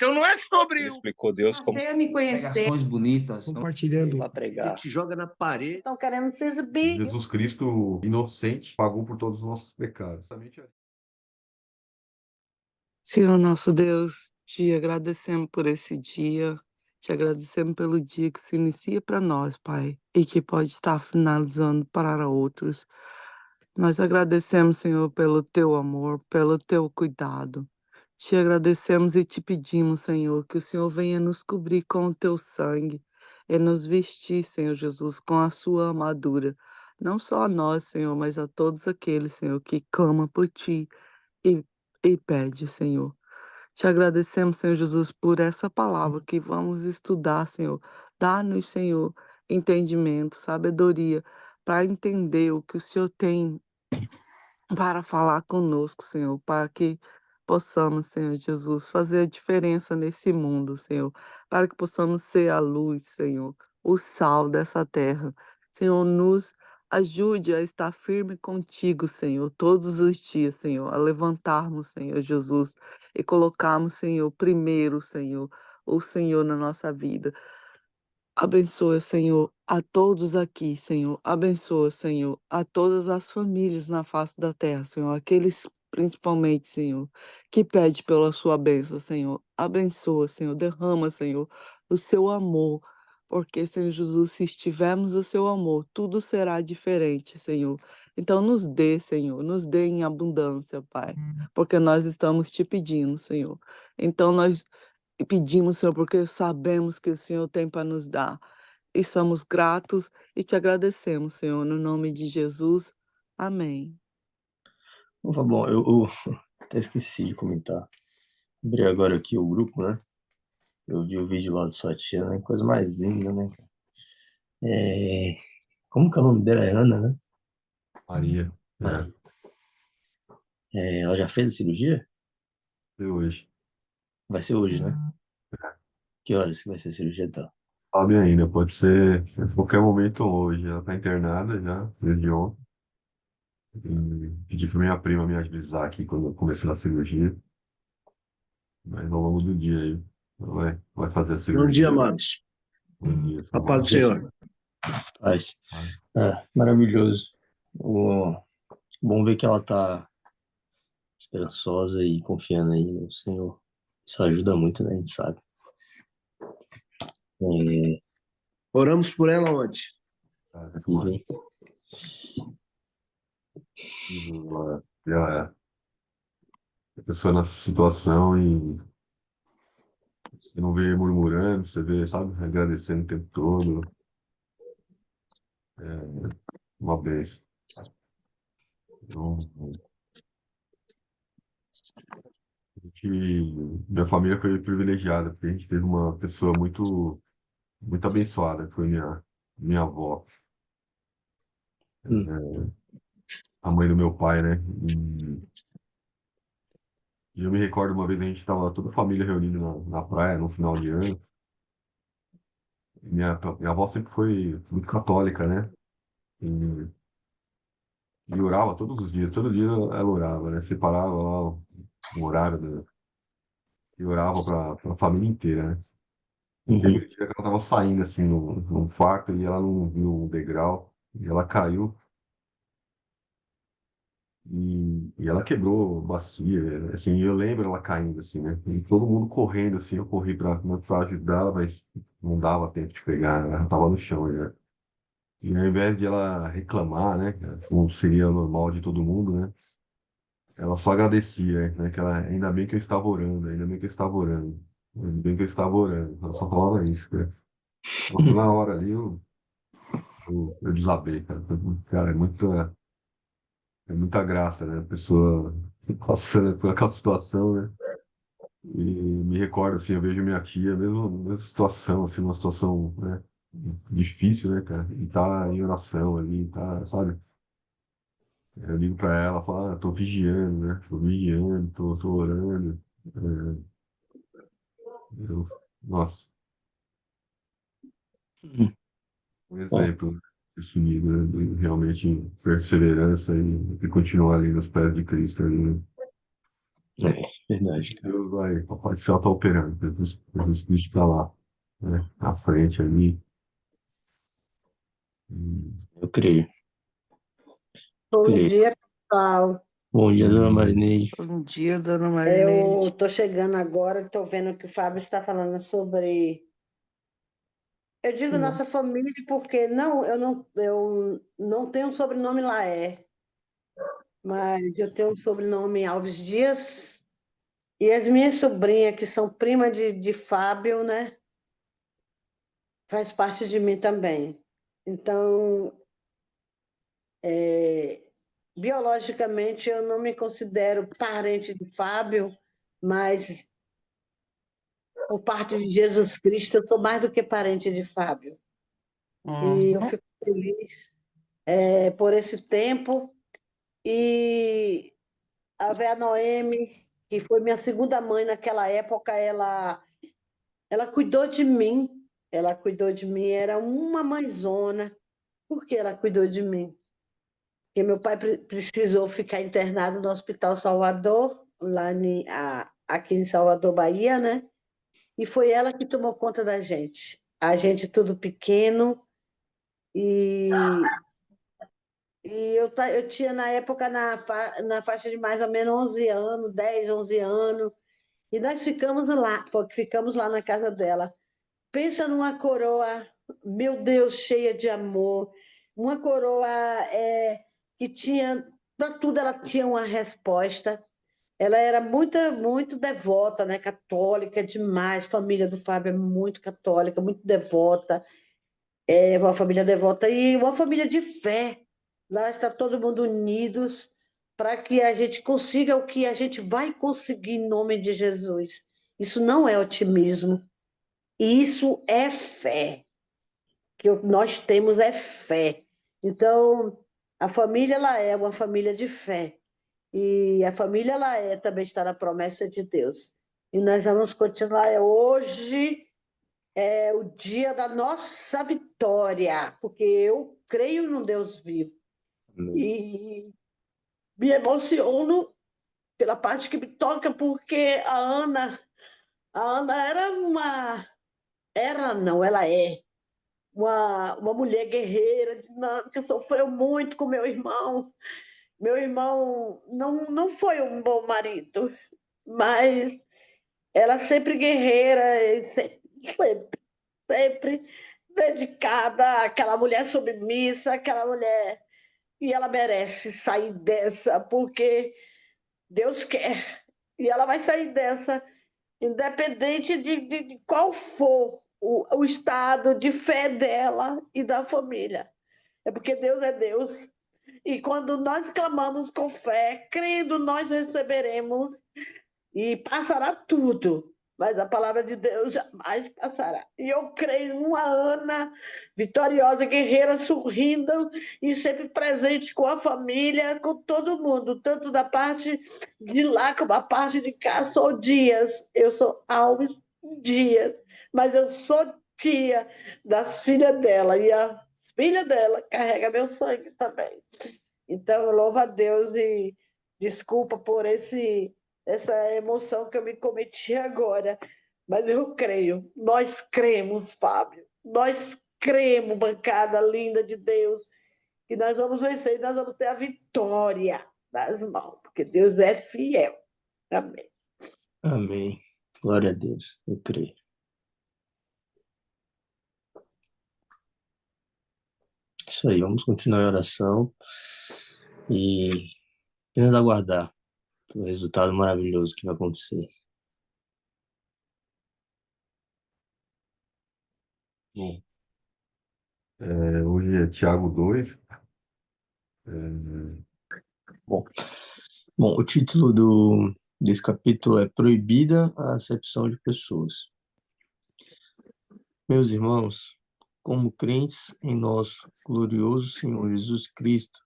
Então não é sobre Ele explicou Deus como Passei a me conhecer. Pregações bonitas. Compartilhando. para pregar. te joga na parede. Estão querendo se exibir. Jesus Cristo, inocente, pagou por todos os nossos pecados. Senhor nosso Deus, te agradecemos por esse dia, te agradecemos pelo dia que se inicia para nós, Pai, e que pode estar finalizando para outros. Nós agradecemos, Senhor, pelo teu amor, pelo teu cuidado. Te agradecemos e te pedimos, Senhor, que o Senhor venha nos cobrir com o teu sangue e nos vestir, Senhor Jesus, com a sua armadura. Não só a nós, Senhor, mas a todos aqueles, Senhor, que clamam por ti e, e pede, Senhor. Te agradecemos, Senhor Jesus, por essa palavra que vamos estudar, Senhor. Dá-nos, Senhor, entendimento, sabedoria, para entender o que o Senhor tem para falar conosco, Senhor, para que possamos, Senhor Jesus, fazer a diferença nesse mundo, Senhor, para que possamos ser a luz, Senhor, o sal dessa terra. Senhor, nos ajude a estar firme contigo, Senhor, todos os dias, Senhor, a levantarmos, Senhor Jesus, e colocarmos, Senhor, primeiro, Senhor, o Senhor na nossa vida. Abençoa, Senhor, a todos aqui, Senhor. Abençoa, Senhor, a todas as famílias na face da terra, Senhor. Aqueles, principalmente, Senhor, que pede pela sua bênção, Senhor. Abençoa, Senhor. Derrama, Senhor, o seu amor. Porque, Senhor Jesus, se estivermos o seu amor, tudo será diferente, Senhor. Então, nos dê, Senhor, nos dê em abundância, Pai. Porque nós estamos te pedindo, Senhor. Então, nós pedimos, Senhor, porque sabemos que o Senhor tem para nos dar. E somos gratos e te agradecemos, Senhor, no nome de Jesus. Amém. Opa, bom, eu até esqueci de comentar. Abri agora aqui o grupo, né? Eu vi o vídeo lá de sua tia, né? Coisa mais linda, né? Como que é o nome dela? É Ana, né? Maria. Maria. Ela já fez a cirurgia? Foi hoje. Vai ser hoje, né? Que horas que vai ser a cirurgia dela? Sabe ainda, pode ser a qualquer momento hoje. Ela está internada já, desde ontem. E pedi para minha prima me avisar aqui quando eu comecei a cirurgia. Mas ao longo do dia aí, ela vai fazer a cirurgia. Bom dia, amados. Bom dia. A paz do Senhor. Paz. Maravilhoso. Bom ver que ela tá esperançosa e confiando aí no Senhor. Isso ajuda muito, né? A gente sabe. Oramos por ela ontem. A pessoa nessa situação e você não vê murmurando, você vê, sabe, agradecendo o tempo todo. É uma bênção. Então, minha família foi privilegiada, porque a gente teve uma pessoa muito, muito abençoada, que foi minha avó. A mãe do meu pai, né? E eu me recordo uma vez a gente estava toda a família reunida na praia no final de ano. Minha avó sempre foi muito católica, né? E orava todos os dias, todo dia ela orava, né? Separava lá o horário e orava para a família inteira, né? Teve um dia que ela estava saindo assim num quarto e ela não viu o degrau e ela caiu e ela quebrou bacia, assim, eu lembro ela caindo assim, né? E todo mundo correndo assim, eu corri para ajudar ela, mas não dava tempo de pegar, ela estava no chão já. E ao invés de ela reclamar, né, como seria normal de todo mundo, né? Ela só agradecia, né? Que ela, ainda bem que eu estava orando, ainda bem que eu estava orando, ainda bem que eu estava orando. Ela só falava isso, né? Na hora ali eu desabei, cara. Cara, é muita graça, né? A pessoa passando por aquela situação, né? E me recordo, assim, eu vejo minha tia, mesma situação, assim, uma situação, né? Difícil, né, cara? E tá em oração ali, tá, sabe? Eu ligo pra ela, falo, tô vigiando, né? Tô vigiando, tô orando. Nossa, um exemplo definido, né? De realmente perseverança e continuar ali nos pés de Cristo ali, né? Verdade, cara. Deus vai, Papai do céu tá operando, Jesus Cristo está lá, né? À frente ali. E, Eu creio. Bom Creio. dia, pessoal. Bom dia, dona Marineide. Bom dia, dona Eu Marineide. estou chegando agora, estou vendo que o Fábio está falando sobre. Eu digo nossa família porque eu não tenho um sobrenome Laé, mas eu tenho um sobrenome Alves Dias. E as minhas sobrinhas, que são prima de Fábio, né, faz parte de mim também. Então, biologicamente, eu não me considero parente de Fábio, mas por parte de Jesus Cristo, eu sou mais do que parente de Fábio. E eu Uhum. fico feliz por esse tempo. E a Véia Noemi, que foi minha segunda mãe naquela época, ela cuidou de mim. Ela cuidou de mim, era uma mãezona. Por que ela cuidou de mim? Porque meu pai precisou ficar internado no Hospital Salvador, aqui em Salvador, Bahia, né? E foi ela que tomou conta da gente. A gente tudo pequeno, e, eu tinha na época na faixa de mais ou menos 11 anos, 10, 11 anos, e nós ficamos lá na casa dela. Pensa numa coroa, meu Deus, cheia de amor, uma coroa que tinha, para tudo ela tinha uma resposta. Ela era muito, muito devota, né? Católica demais. A família do Fábio é muito católica, muito devota. É uma família devota e uma família de fé. Lá está todo mundo unidos para que a gente consiga o que a gente vai conseguir em nome de Jesus. Isso não é otimismo, isso é fé. Que nós temos é fé. Então, a família ela é uma família de fé. E a família ela também está na promessa de Deus. E nós vamos continuar. Hoje é o dia da nossa vitória, porque eu creio num Deus vivo. E me emociono pela parte que me toca, porque a Ana era não, ela é uma mulher guerreira, dinâmica, sofreu muito com meu irmão. Meu irmão não foi um bom marido, mas ela sempre guerreira, e sempre dedicada, aquela mulher submissa, aquela mulher. E ela merece sair dessa, porque Deus quer. E ela vai sair dessa, independente de qual for o estado de fé dela e da família. É porque Deus é Deus. E quando nós clamamos com fé, crendo, nós receberemos. E passará tudo, mas a palavra de Deus jamais passará. E eu creio numa Ana vitoriosa, guerreira, sorrindo e sempre presente com a família, com todo mundo, tanto da parte de lá como a parte de cá. Sou Dias, eu sou Alves Dias, mas eu sou tia das filhas dela, e as filhas dela carregam meu sangue também. Então, eu louvo a Deus e desculpa por essa emoção que eu me cometi agora, mas eu creio, nós cremos, Fábio, nós cremos, bancada linda de Deus, que nós vamos vencer e nós vamos ter a vitória nas mãos, porque Deus é fiel. Amém. Amém. Glória a Deus. Eu creio. Isso aí, vamos continuar a oração e apenas aguardar o resultado maravilhoso que vai acontecer. bom, hoje é Tiago 2. Bom, o título desse capítulo é Proibida a Acepção de Pessoas. Meus irmãos, como crentes em nosso glorioso Senhor Jesus Cristo,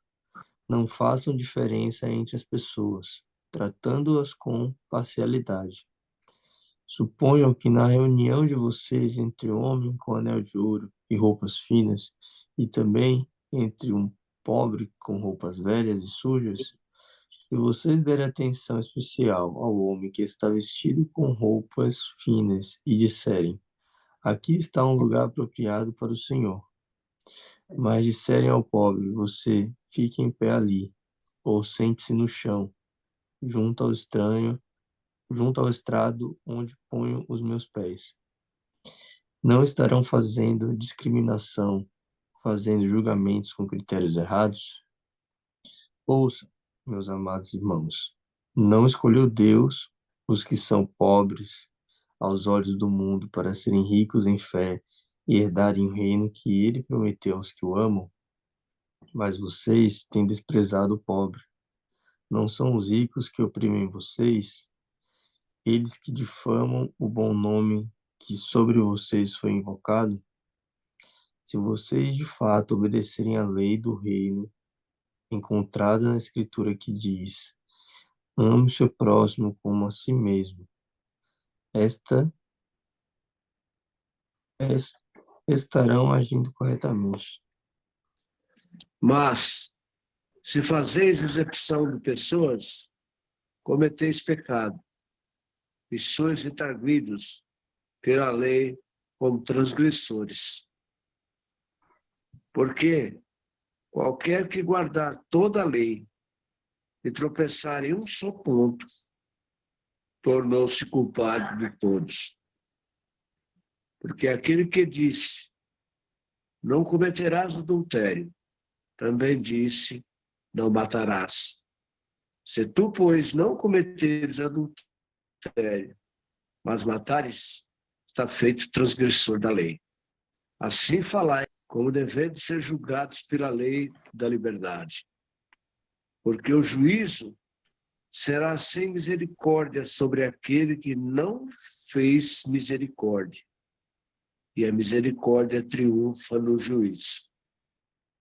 não façam diferença entre as pessoas, tratando-as com parcialidade. Suponham que na reunião de vocês entre homem com anel de ouro e roupas finas, e também entre um pobre com roupas velhas e sujas, Se vocês derem atenção especial ao homem que está vestido com roupas finas e disserem: aqui está um lugar apropriado para o Senhor, mas disserem ao pobre: você fique em pé ali, ou sente-se no chão, junto ao estranho, junto ao estrado onde ponho os meus pés. Não estarão fazendo discriminação, fazendo julgamentos com critérios errados? Ouça, meus amados irmãos, não escolheu Deus os que são pobres aos olhos do mundo para serem ricos em fé e herdarem o reino que ele prometeu aos que o amam? Mas vocês têm desprezado o pobre. Não são os ricos que oprimem vocês, eles que difamam o bom nome que sobre vocês foi invocado? Se vocês de fato obedecerem à lei do reino encontrada na Escritura que diz: ame o seu próximo como a si mesmo, esta es- estarão agindo corretamente. Mas, se fazeis exceção de pessoas, cometeis pecado, e sois retarguidos pela lei como transgressores. Porque qualquer que guardar toda a lei e tropeçar em um só ponto, tornou-se culpado de todos. Porque aquele que disse, não cometerás adultério, também disse, não matarás. Se tu, pois, não cometeres adultério, mas matares, está feito transgressor da lei. Assim falai, como devendo ser julgados pela lei da liberdade. Porque o juízo será sem misericórdia sobre aquele que não fez misericórdia. E a misericórdia triunfa no juízo.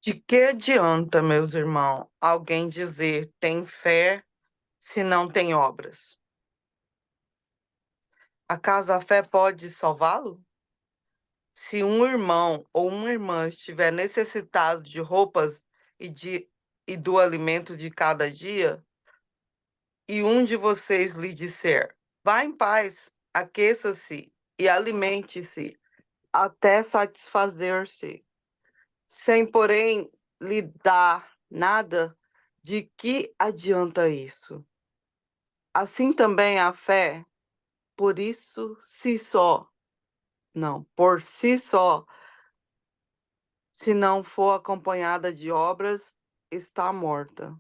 De que adianta, meus irmãos, alguém dizer tem fé se não tem obras? Acaso a fé pode salvá-lo? Se um irmão ou uma irmã estiver necessitado de roupas e do alimento de cada dia, e um de vocês lhe disser, vá em paz, aqueça-se e alimente-se, até satisfazer-se, sem, porém, lhe dar nada, de que adianta isso? Assim também a fé, por si só, se não for acompanhada de obras, está morta.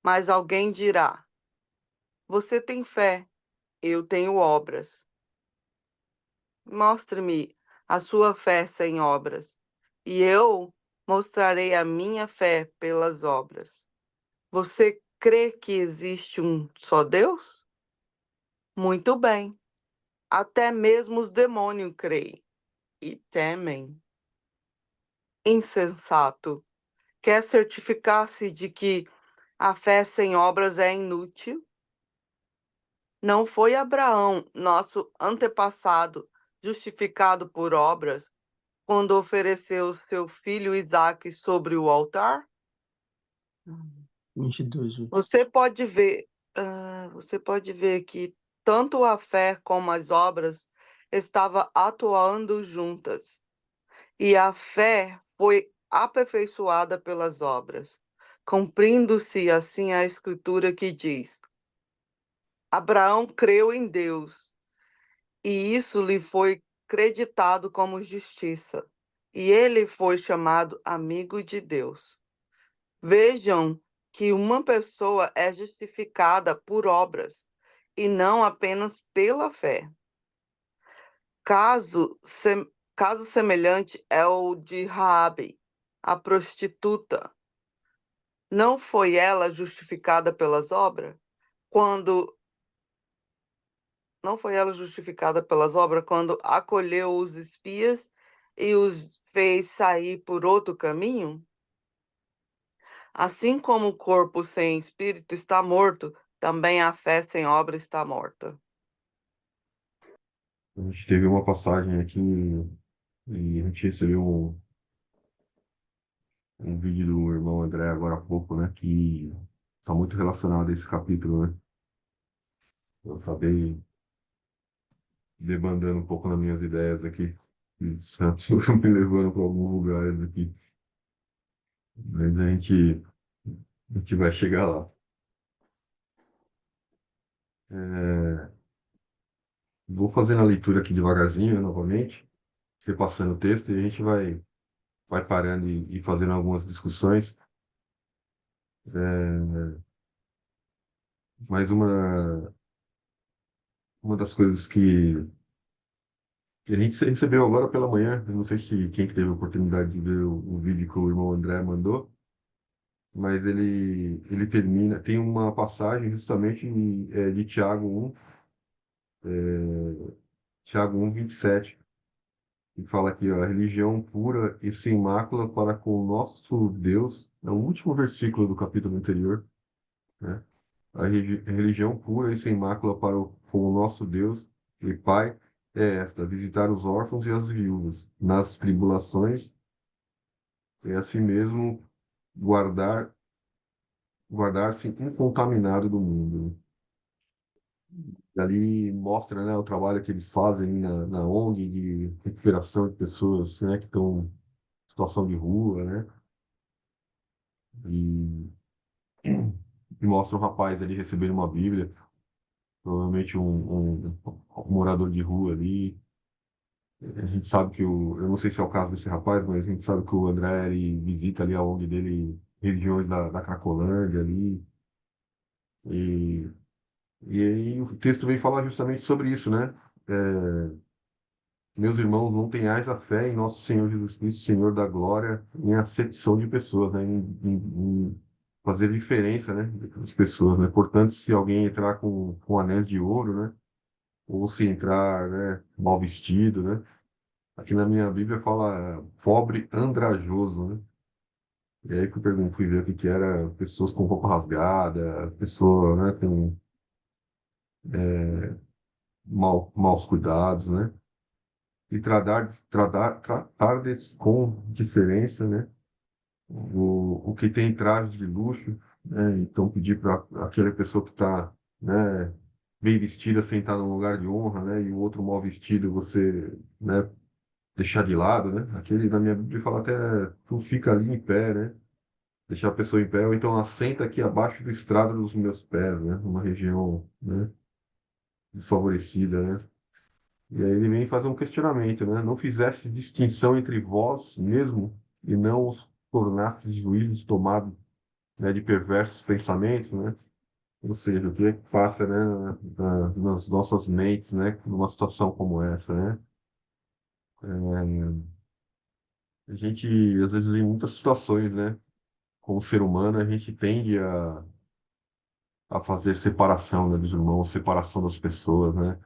Mas alguém dirá: você tem fé, eu tenho obras. Mostre-me a sua fé sem obras, e eu mostrarei a minha fé pelas obras. Você crê que existe um só Deus? Muito bem. Até mesmo os demônios creem e temem. Insensato. Quer certificar-se de que a fé sem obras é inútil? Não foi Abraão, nosso antepassado, justificado por obras, quando ofereceu seu filho Isaque sobre o altar? 22. Você pode ver que tanto a fé como as obras estavam atuando juntas, e a fé foi aperfeiçoada pelas obras, cumprindo-se assim a escritura que diz: Abraão creu em Deus, e isso lhe foi creditado como justiça, e ele foi chamado amigo de Deus. Vejam que uma pessoa é justificada por obras e não apenas pela fé. Caso, caso semelhante é o de Raabe, a prostituta. Não foi ela justificada pelas obras? Quando Não foi ela justificada pelas obras quando acolheu os espias e os fez sair por outro caminho? Assim como o corpo sem espírito está morto, também a fé sem obra está morta. A gente teve uma passagem aqui e a gente recebeu um vídeo do irmão André agora há pouco, né? Que está muito relacionado a esse capítulo, né? Eu acabei debandando um pouco nas minhas ideias aqui. E Santos me levando para alguns lugares aqui. Mas a gente vai chegar lá. É, vou fazendo a leitura aqui devagarzinho, novamente, repassando o texto, e a gente vai parando e fazendo algumas discussões. É, mas uma das coisas que a gente recebeu agora pela manhã, eu não sei se quem que teve a oportunidade de ver o vídeo que o irmão André mandou, mas ele termina, tem uma passagem justamente de Tiago 1, 27, que fala aqui, ó, a religião pura e sem mácula para com o nosso Deus, é o último versículo do capítulo anterior, né? Religião pura e sem mácula com o nosso Deus e Pai é esta: visitar os órfãos e as viúvas nas tribulações e assim mesmo guardar-se incontaminado do mundo. E ali mostra, né, o trabalho que eles fazem ali na ONG de recuperação de pessoas, né, que estão em situação de rua, né? E, e mostra um rapaz ali recebendo uma Bíblia, provavelmente um morador de rua ali. A gente sabe que eu não sei se é o caso desse rapaz, mas a gente sabe que o André ele visita ali a ONG dele, regiões da Cracolândia ali, e, e aí o texto vem falar justamente sobre isso, né? É, meus irmãos, não tenhais a fé em nosso Senhor Jesus Cristo, Senhor da glória, em acepção de pessoas, né? Em fazer diferença, né? Das pessoas, né? Portanto, se alguém entrar com anéis de ouro, né? Ou se entrar, né? Mal vestido, né? Aqui na minha Bíblia fala pobre andrajoso, né? E aí que eu pergunto, fui ver o que que era pessoas com roupa rasgada, pessoa, né, com maus cuidados, né? E tratar com diferença, né? O que tem traje de luxo, né? Então pedir para aquela pessoa que está, né, bem vestida sentar num lugar de honra, né? E o outro mal vestido você, né, deixar de lado, né? Aquele na minha Bíblia fala até tu fica ali em pé, né? Deixar a pessoa em pé, ou então assenta aqui abaixo do estrado dos meus pés, né? Uma região, né, desfavorecida, né? E aí ele vem fazer um questionamento, né? Não fizesse distinção entre vós mesmo e não os tornastes juízes tomados, né, de perversos pensamentos, né? Ou seja, o que é que passa, né, nas nossas mentes, né, numa situação como essa, né? A gente, às vezes, em muitas situações, né, como ser humano, a gente tende a fazer separação, né, dos irmãos, separação das pessoas, né?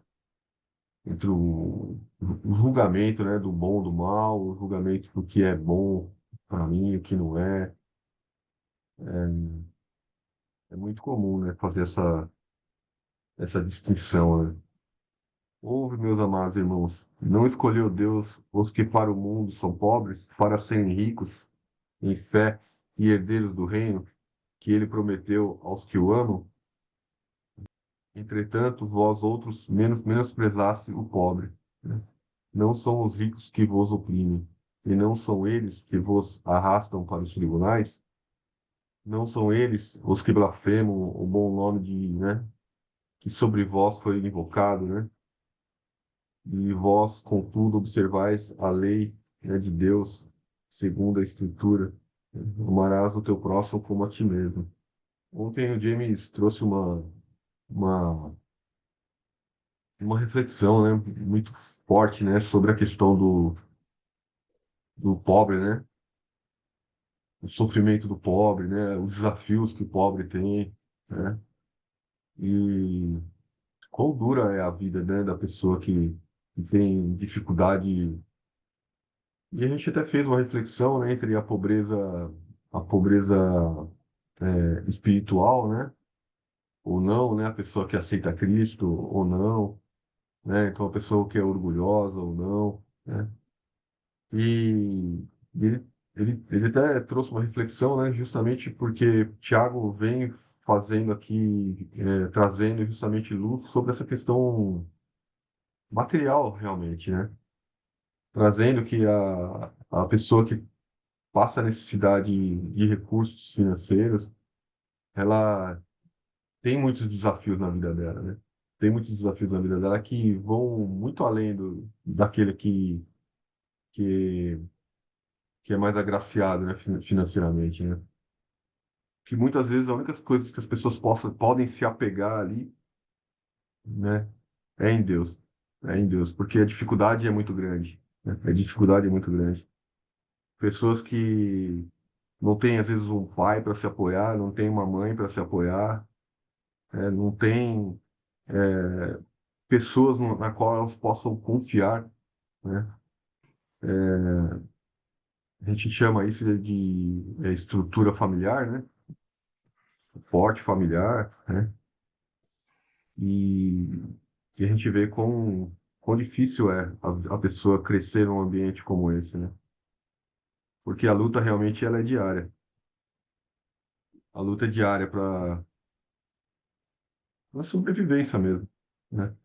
Entre o julgamento, né, do bom, do mal, o julgamento do que é bom para mim, o que não é. É muito comum, né, fazer essa distinção, né? Ouve, meus amados irmãos, não escolheu Deus os que para o mundo são pobres, para serem ricos em fé e herdeiros do reino que ele prometeu aos que o amam? Entretanto, vós outros menosprezaste o pobre, né? Não são os ricos que vos oprimem, e não são eles que vos arrastam para os tribunais? Não são eles os que blasfemam o bom nome né, que sobre vós foi invocado, né? E vós, contudo, observais a lei, né, de Deus, segundo a Escritura, né? Amarás o teu próximo como a ti mesmo. Ontem o James trouxe uma, uma reflexão, né, muito forte, né, sobre a questão do pobre, né? O sofrimento do pobre, né? Os desafios que o pobre tem, né? E quão dura é a vida, né, da pessoa que tem dificuldade. E a gente até fez uma reflexão, né, entre a pobreza espiritual, né? Ou não, né? A pessoa que aceita Cristo ou não, né? Então a pessoa que é orgulhosa ou não, né? E ele até trouxe uma reflexão, né? Justamente porque Tiago vem fazendo aqui, trazendo justamente luz sobre essa questão material, realmente, né? Trazendo que a pessoa que passa necessidade de recursos financeiros, ela tem muitos desafios na vida dela, né? Tem muitos desafios na vida dela que vão muito além daquele que, que é mais agraciado, né, financeiramente, né? Que muitas vezes a única coisa que as pessoas podem se apegar ali, né, é em Deus. É em Deus, porque a dificuldade é muito grande, né? A dificuldade é muito grande. Pessoas que não têm, às vezes, um pai para se apoiar, não tem uma mãe para se apoiar, não tem pessoas na qual elas possam confiar, né? A gente chama isso de estrutura familiar, né? Suporte familiar, né? E, e a gente vê quão difícil é a pessoa crescer num ambiente como esse, né? Porque a luta realmente ela é diária. A luta é diária para a sobrevivência mesmo, né?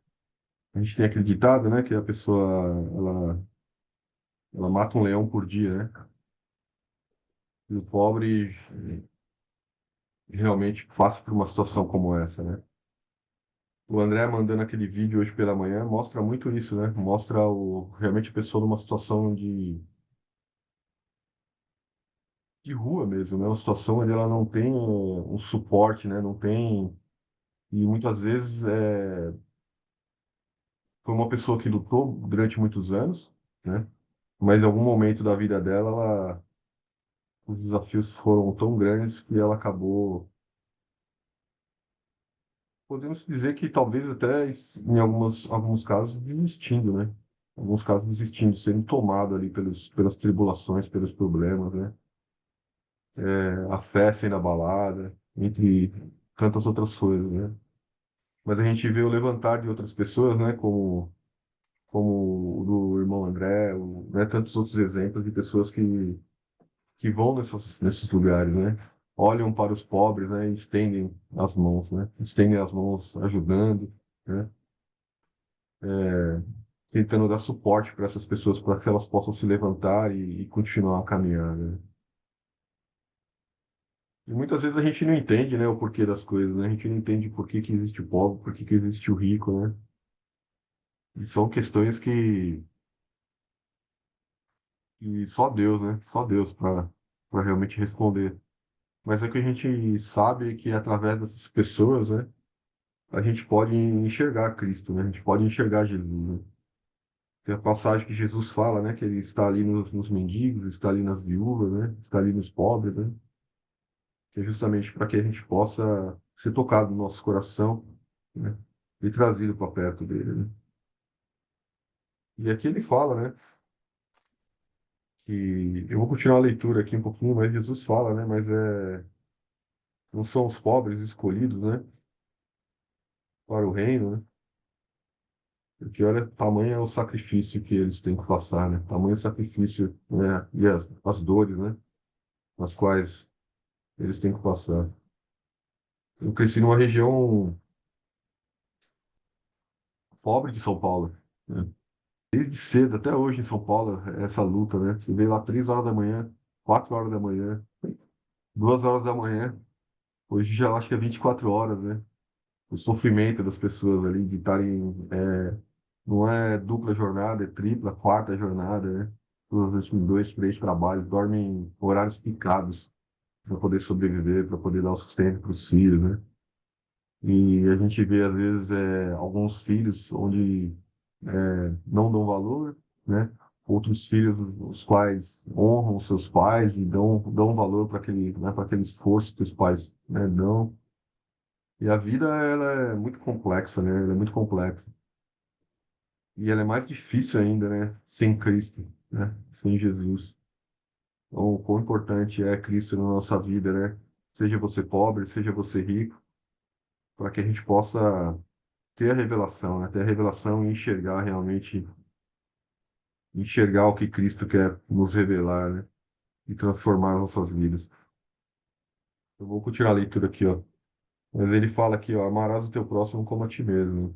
A gente tem acreditado, né, que a pessoa ela mata um leão por dia, né? E o pobre realmente passa por uma situação como essa, né? O André mandando aquele vídeo hoje pela manhã mostra muito isso, né? Mostra realmente a pessoa numa situação de rua mesmo, né? Uma situação onde ela não tem um suporte, né? Não tem. E muitas vezes foi uma pessoa que lutou durante muitos anos, né? Mas em algum momento da vida dela, os desafios foram tão grandes que ela acabou. Podemos dizer que talvez até em alguns casos desistindo, né? Em alguns casos desistindo, sendo tomado ali pelas tribulações, pelos problemas, né? A fé sendo abalada, entre tantas outras coisas, né? Mas a gente vê o levantar de outras pessoas, né? Como o do irmão André, né? Tantos outros exemplos de pessoas que vão nesses lugares, né? Olham para os pobres, né? E estendem as mãos, né? Estendem as mãos ajudando, né? Tentando dar suporte para essas pessoas para que elas possam se levantar e continuar a caminhar, né? E muitas vezes a gente não entende, né, o porquê das coisas, né? A gente não entende por que que existe o pobre, por que que existe o rico, né? E são questões que só Deus, né? Só Deus para realmente responder. Mas é que a gente sabe que através dessas pessoas, né, a gente pode enxergar Cristo, né? A gente pode enxergar Jesus, né? Tem a passagem que Jesus fala, né, que ele está ali nos mendigos, está ali nas viúvas, né? Está ali nos pobres, né? Que é justamente para que a gente possa ser tocado no nosso coração, né? E trazido para perto dele, né? E aqui ele fala, né, que eu vou continuar a leitura aqui um pouquinho, mas Jesus fala, né, mas não são os pobres escolhidos, né, para o reino, né? Porque olha, tamanho é o sacrifício que eles têm que passar, né? Tamanho é o sacrifício, né, e as dores, né, nas quais eles têm que passar. Eu cresci numa região pobre de São Paulo, né? Desde cedo até hoje em São Paulo, essa luta, né? Você veio lá 3 horas da manhã, 4 horas da manhã, 2 horas da manhã. Hoje já acho que é 24 horas, né? O sofrimento das pessoas ali de estarem. Não é dupla jornada, é tripla, quarta jornada, né? Todas vezes com 2, 3 trabalhos, dormem em horários picados para poder sobreviver, para poder dar o sustento para os filhos, né? E a gente vê, às vezes, alguns filhos onde não dão valor, né? Outros filhos, os quais honram seus pais e dão valor para aquele esforço que os pais, né, dão. E a vida, ela é muito complexa, né? Ela é muito complexa. E ela é mais difícil ainda, né? Sem Cristo, né? Sem Jesus. Então, o quão importante é Cristo na nossa vida, né? Seja você pobre, seja você rico, para que a gente possa ter a revelação, né? Ter a revelação e enxergar realmente, enxergar o que Cristo quer nos revelar, né? E transformar nossas vidas. Eu vou continuar a leitura aqui, ó. Mas ele fala aqui, ó, amarás o teu próximo como a ti mesmo.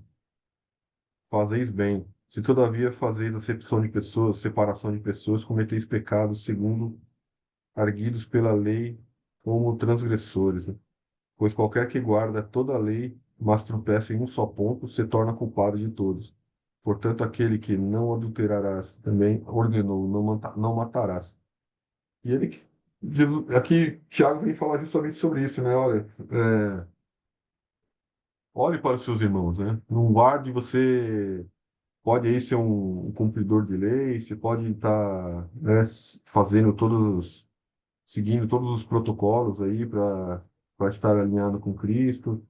Fazeis bem. Se todavia fazeis acepção de pessoas, separação de pessoas, cometeis pecados segundo arguidos pela lei como transgressores, né? Pois qualquer que guarda toda a lei, mas tropeça em um só ponto, se torna culpado de todos. Portanto, aquele que não adulterarás também ordenou, não matarás. E aqui, Tiago vem falar justamente sobre isso, né? Olha, olhe para os seus irmãos, né? Não guarde, você pode aí ser um cumpridor de lei, você pode estar, né, fazendo seguindo todos os protocolos aí para estar alinhado com Cristo.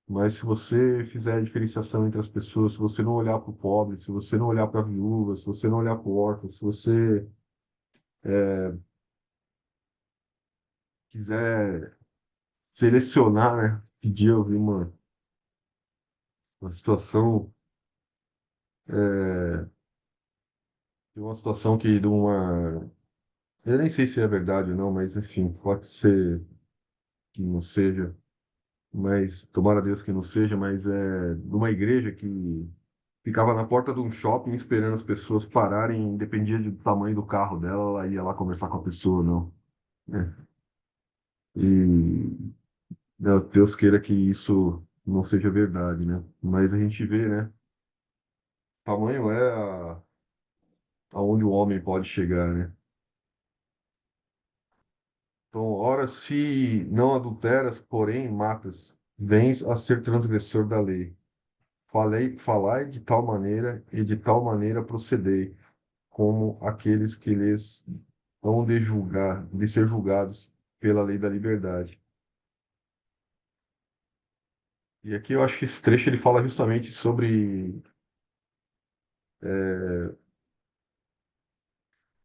Mas se você fizer a diferenciação entre as pessoas, se você não olhar para o pobre, se você não olhar para a viúva, se você não olhar para o órfão, se você quiser selecionar, né? Que dia eu vi uma situação, uma situação que de uma. Eu nem sei se é verdade ou não, mas enfim, pode ser que não seja, mas tomara a Deus que não seja, mas é de uma igreja que ficava na porta de um shopping esperando as pessoas pararem, dependia do tamanho do carro dela, ela ia lá conversar com a pessoa, não. É. E né, Deus queira que isso não seja verdade, né? Mas a gente vê, né? Tamanho é aonde o homem pode chegar, né? Então, ora, se não adulteras, porém matas, vens a ser transgressor da lei. Falai de tal maneira e de tal maneira procedei, como aqueles que lhes hão de ser julgados pela lei da liberdade. E aqui eu acho que esse trecho ele fala justamente sobre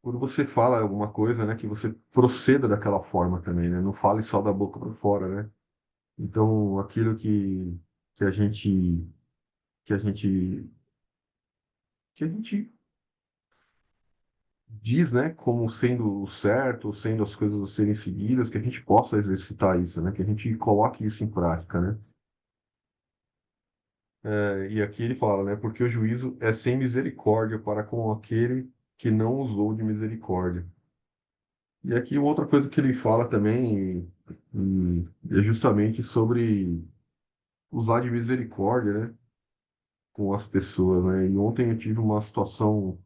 quando você fala alguma coisa, né, que você proceda daquela forma também, né? Não fale só da boca para fora, né? Então, aquilo que a gente que a gente que a gente diz, né, como sendo o certo, sendo as coisas a serem seguidas, que a gente possa exercitar isso, né? Que a gente coloque isso em prática, né? E aqui ele fala, né? Porque o juízo é sem misericórdia para com aquele que não usou de misericórdia. E aqui outra coisa que ele fala também é justamente sobre usar de misericórdia, né? Com as pessoas, né? E ontem eu tive uma situação,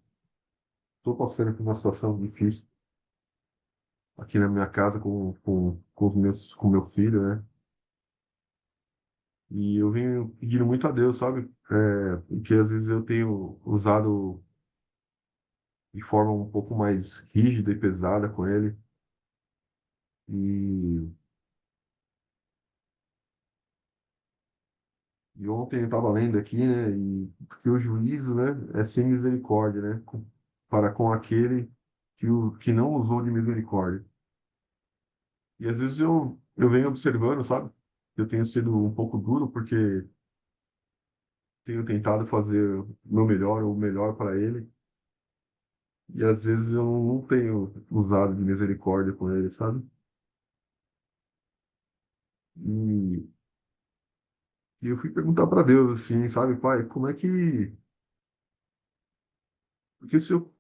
estou passando por uma situação difícil aqui na minha casa com meu filho, né? E eu venho pedindo muito a Deus, sabe? Porque às vezes eu tenho usado de forma um pouco mais rígida e pesada com ele. E, e ontem eu estava lendo aqui, né? E porque o juízo, né, é sem misericórdia, né? Para com aquele que não usou de misericórdia. E às vezes eu venho observando, sabe? Eu tenho sido um pouco duro porque tenho tentado fazer o meu melhor, o melhor para ele. E às vezes eu não tenho usado de misericórdia com ele, sabe? E, e eu fui perguntar para Deus, assim, sabe, pai, como é que. Porque se eu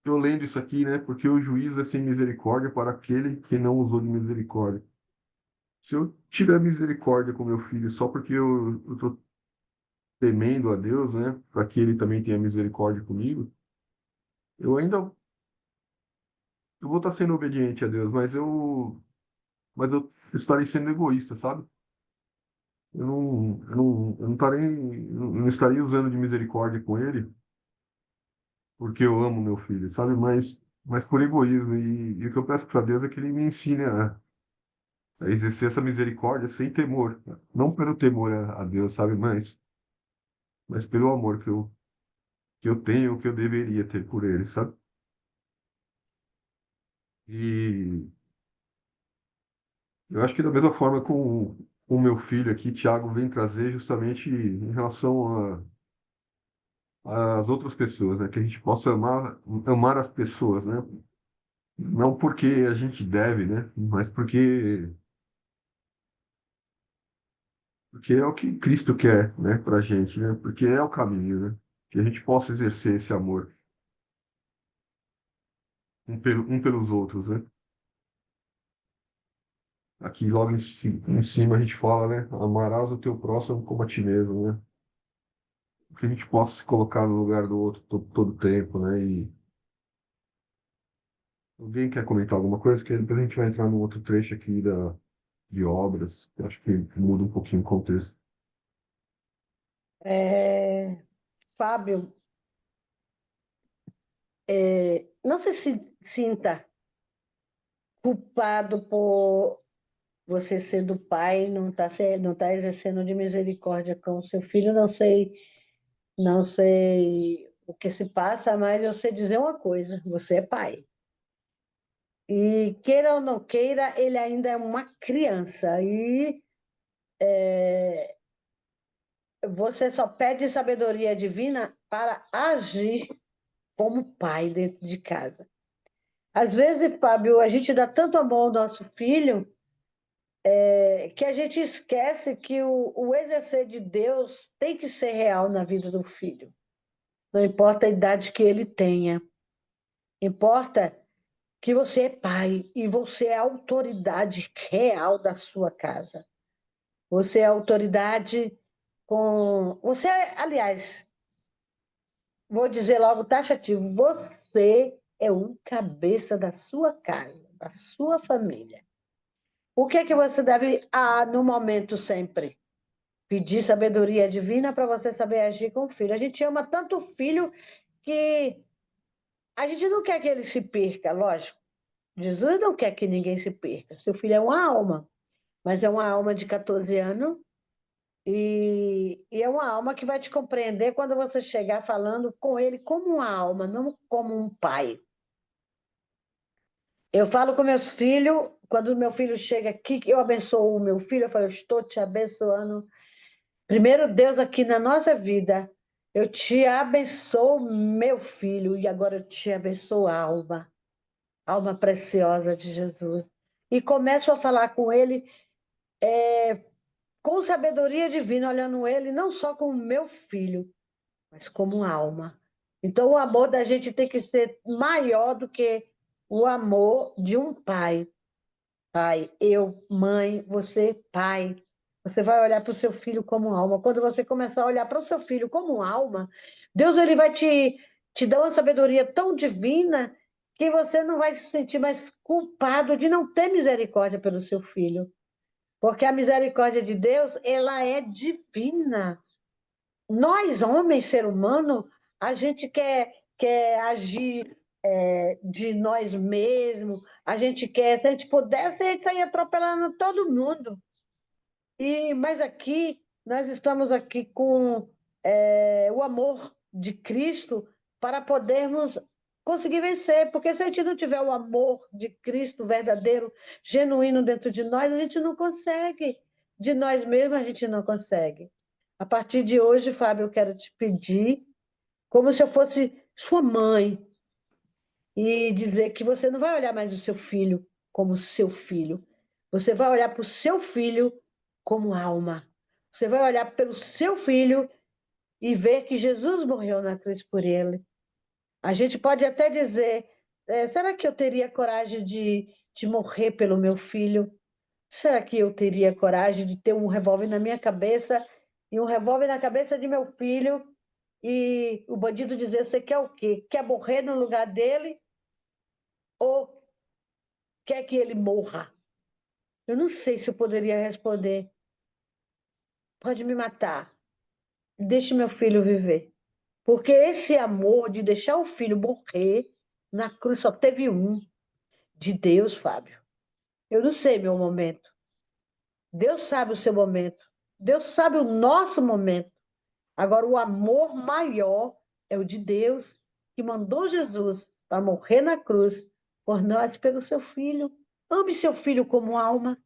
lendo isso aqui, né? Porque o juízo é sem misericórdia para aquele que não usou de misericórdia. Se eu tiver misericórdia com meu filho só porque eu estou temendo a Deus, né? Para que ele também tenha misericórdia comigo, eu ainda eu vou estar sendo obediente a Deus, mas eu estarei sendo egoísta, sabe? Eu não estarei, não estarei usando de misericórdia com ele porque eu amo meu filho, sabe? Mas por egoísmo. E o que eu peço para Deus é que ele me ensine a exercer essa misericórdia sem temor. Não pelo temor a Deus, sabe? Mas pelo amor que eu tenho, que eu deveria ter por ele, sabe? E eu acho que da mesma forma com o meu filho aqui, Tiago, vem trazer justamente em relação às outras pessoas, né? Que a gente possa amar as pessoas, né? Não porque a gente deve, né? Mas porque Porque é o que Cristo quer, né, pra gente, né? Porque é o caminho, né? Que a gente possa exercer esse amor um pelos outros, né? Aqui logo em cima a gente fala, né? Amarás o teu próximo como a ti mesmo, né? Que a gente possa se colocar no lugar do outro todo o tempo, né? E alguém quer comentar alguma coisa? Que depois a gente vai entrar num outro trecho aqui de obras, que eu acho que muda um pouquinho o contexto. Fábio, não se sinta culpado por você sendo pai, não tá exercendo de misericórdia com o seu filho. Não sei o que se passa, mas eu sei dizer uma coisa: você é pai. E queira ou não queira, ele ainda é uma criança. E você só pede sabedoria divina para agir como pai dentro de casa. Às vezes, Fábio, a gente dá tanto amor ao nosso filho que a gente esquece que o exercer de Deus tem que ser real na vida do filho. Não importa a idade que ele tenha. Importa que você é pai e você é a autoridade real da sua casa. Você é a autoridade com... Você, aliás, vou dizer logo taxativo, você é um cabeça da sua casa, da sua família. O que é que você deve, no momento sempre? Pedir sabedoria divina para você saber agir com o filho. A gente ama tanto o filho que a gente não quer que ele se perca, lógico. Jesus não quer que ninguém se perca. Seu filho é uma alma, mas é uma alma de 14 anos e é uma alma que vai te compreender quando você chegar falando com ele como uma alma, não como um pai. Eu falo com meus filhos, quando o meu filho chega aqui, eu abençoo o meu filho, eu falo, eu estou te abençoando. Primeiro Deus aqui na nossa vida, eu te abençoo, meu filho, e agora eu te abençoo a alma preciosa de Jesus. E começo a falar com ele com sabedoria divina, olhando ele não só como meu filho, mas como alma. Então, o amor da gente tem que ser maior do que o amor de um pai. Pai, eu, mãe, você, pai. Você vai olhar para o seu filho como alma. Quando você começar a olhar para o seu filho como alma, Deus ele vai te dar uma sabedoria tão divina que você não vai se sentir mais culpado de não ter misericórdia pelo seu filho. Porque a misericórdia de Deus, ela é divina. Nós, homens, ser humano, a gente quer agir de nós mesmos, a gente quer, se a gente pudesse, a gente sair atropelando todo mundo. Mas aqui, nós estamos aqui com o amor de Cristo para podermos conseguir vencer, porque se a gente não tiver o amor de Cristo verdadeiro, genuíno dentro de nós, a gente não consegue. De nós mesmos, a gente não consegue. A partir de hoje, Fábio, eu quero te pedir, como se eu fosse sua mãe, e dizer que você não vai olhar mais o seu filho como seu filho. Você vai olhar para o seu filho como alma. Você vai olhar pelo seu filho e ver que Jesus morreu na cruz por ele. A gente pode até dizer, será que eu teria coragem de morrer pelo meu filho? Será que eu teria coragem de ter um revólver na minha cabeça e um revólver na cabeça de meu filho e o bandido dizer, você quer o quê? Quer morrer no lugar dele ou quer que ele morra? Eu não sei se eu poderia responder. Pode me matar. Deixe meu filho viver. Porque esse amor de deixar o filho morrer na cruz só teve um. De Deus, Fábio. Eu não sei meu momento. Deus sabe o seu momento. Deus sabe o nosso momento. Agora, o amor maior é o de Deus, que mandou Jesus para morrer na cruz por nós, pelo seu filho. Ame seu filho como alma.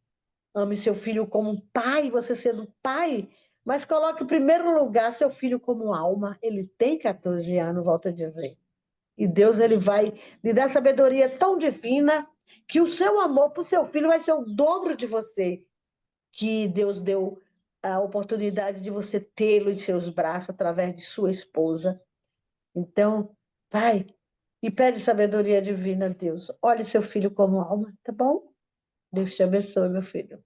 Ame seu filho como pai, você sendo pai, mas coloque em primeiro lugar seu filho como alma. Ele tem 14 anos, volto a dizer. E Deus ele vai lhe dar sabedoria tão divina que o seu amor para o seu filho vai ser o dobro de você que Deus deu a oportunidade de você tê-lo em seus braços através de sua esposa. Então, vai e pede sabedoria divina a Deus. Olhe seu filho como alma, tá bom? Deus te abençoe, meu filho.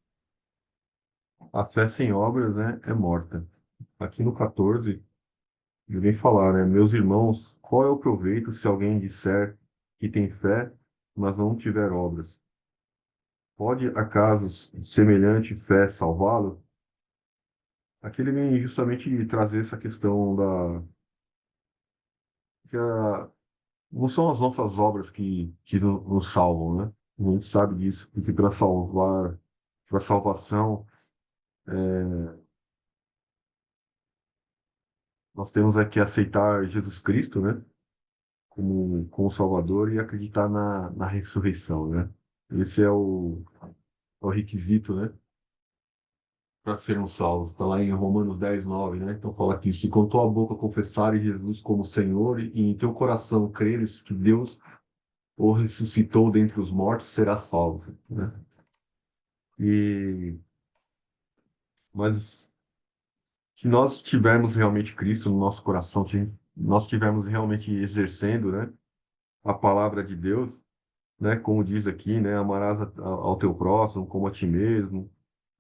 A fé sem obras, né, é morta. Aqui no 14, ele vem falar, né? Meus irmãos, qual é o proveito se alguém disser que tem fé, mas não tiver obras? Pode acaso semelhante fé salvá-lo? Aqui ele vem justamente trazer essa questão da que não são as nossas obras que nos salvam, né? A gente sabe disso, porque para salvação, nós temos aqui aceitar Jesus Cristo, né? Como Salvador e acreditar na ressurreição, né? Esse é o requisito, né? Para sermos salvos. Está lá em Romanos 10:9, né? Então fala aqui, se com tua boca confessares Jesus como Senhor e em teu coração creres que Deus o ressuscitou dentre os mortos, serás salvo, né? E, mas se nós tivermos realmente Cristo no nosso coração, se nós estivermos realmente exercendo, né, a palavra de Deus, né, como diz aqui, né, amarás ao teu próximo como a ti mesmo,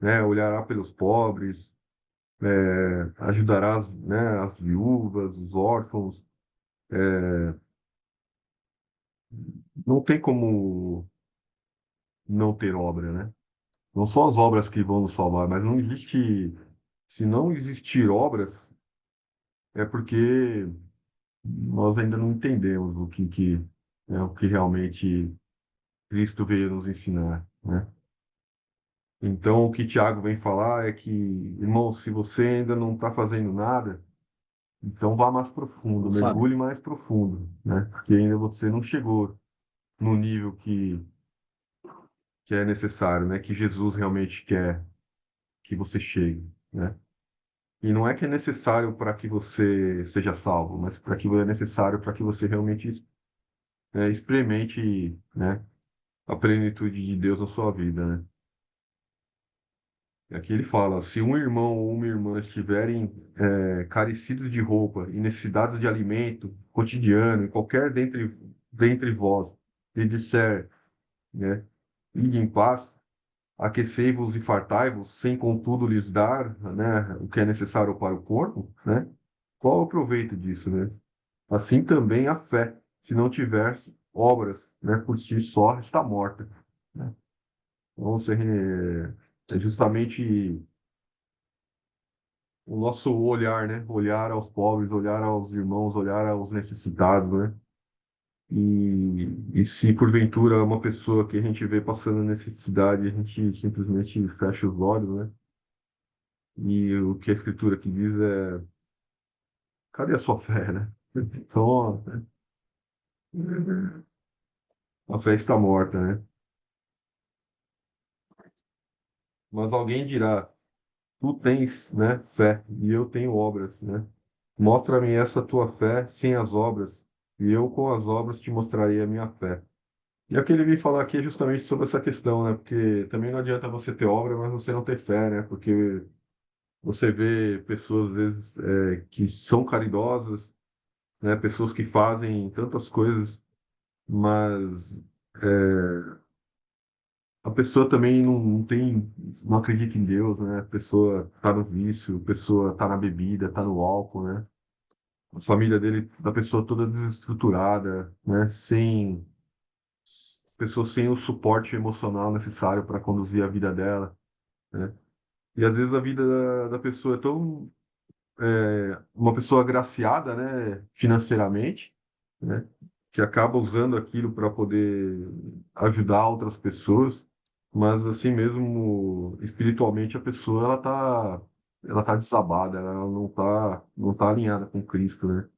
né, olhará pelos pobres, ajudarás, né, as viúvas, os órfãos. Não tem como não ter obra, né? Não são as obras que vão nos salvar, mas não existe, se não existir obras, é porque nós ainda não entendemos o que realmente Cristo veio nos ensinar, né? Então, o que Tiago vem falar é que, irmão, se você ainda não está fazendo nada, então vá mais profundo, Ô, Fábio, mergulhe mais profundo, né? Porque ainda você não chegou no nível que é necessário, né? Que Jesus realmente quer que você chegue, né? E não é que é necessário para que você seja salvo, mas para que é necessário para que você realmente experimente, né, a plenitude de Deus na sua vida, né? E aqui ele fala, se um irmão ou uma irmã estiverem carecidos de roupa e necessitados de alimento cotidiano, e qualquer dentre vós lhe disser, né, ide em paz, aquecei-vos e fartai-vos, sem contudo lhes dar, né, o que é necessário para o corpo, né? Qual é o proveito disso, né? Assim também a fé, se não tiver obras, né, por si só, está morta, né? Então, é justamente o nosso olhar, né? Olhar aos pobres, olhar aos irmãos, olhar aos necessitados, né? E se porventura uma pessoa que a gente vê passando necessidade, a gente simplesmente fecha os olhos, né? E o que a Escritura aqui diz é: cadê a sua fé, né? Então, a fé está morta, né? Mas alguém dirá: tu tens, né, fé, e eu tenho obras, né? Mostra-me essa tua fé sem as obras, e eu com as obras te mostrarei a minha fé. E o que ele vem falar aqui é justamente sobre essa questão, né? Porque também não adianta você ter obra, mas você não ter fé, né? Porque você vê pessoas, às vezes, que são caridosas, né? Pessoas que fazem tantas coisas, mas a pessoa também não acredita em Deus, né? A pessoa tá no vício, a pessoa tá na bebida, tá no álcool, né? A família da pessoa toda desestruturada, né? Sem pessoa sem o suporte emocional necessário para conduzir a vida dela, né? E às vezes a vida da pessoa é tão uma pessoa agraciada, né, financeiramente, né, que acaba usando aquilo para poder ajudar outras pessoas, mas assim mesmo espiritualmente a pessoa ela tá desabada, ela não tá alinhada com Cristo, né?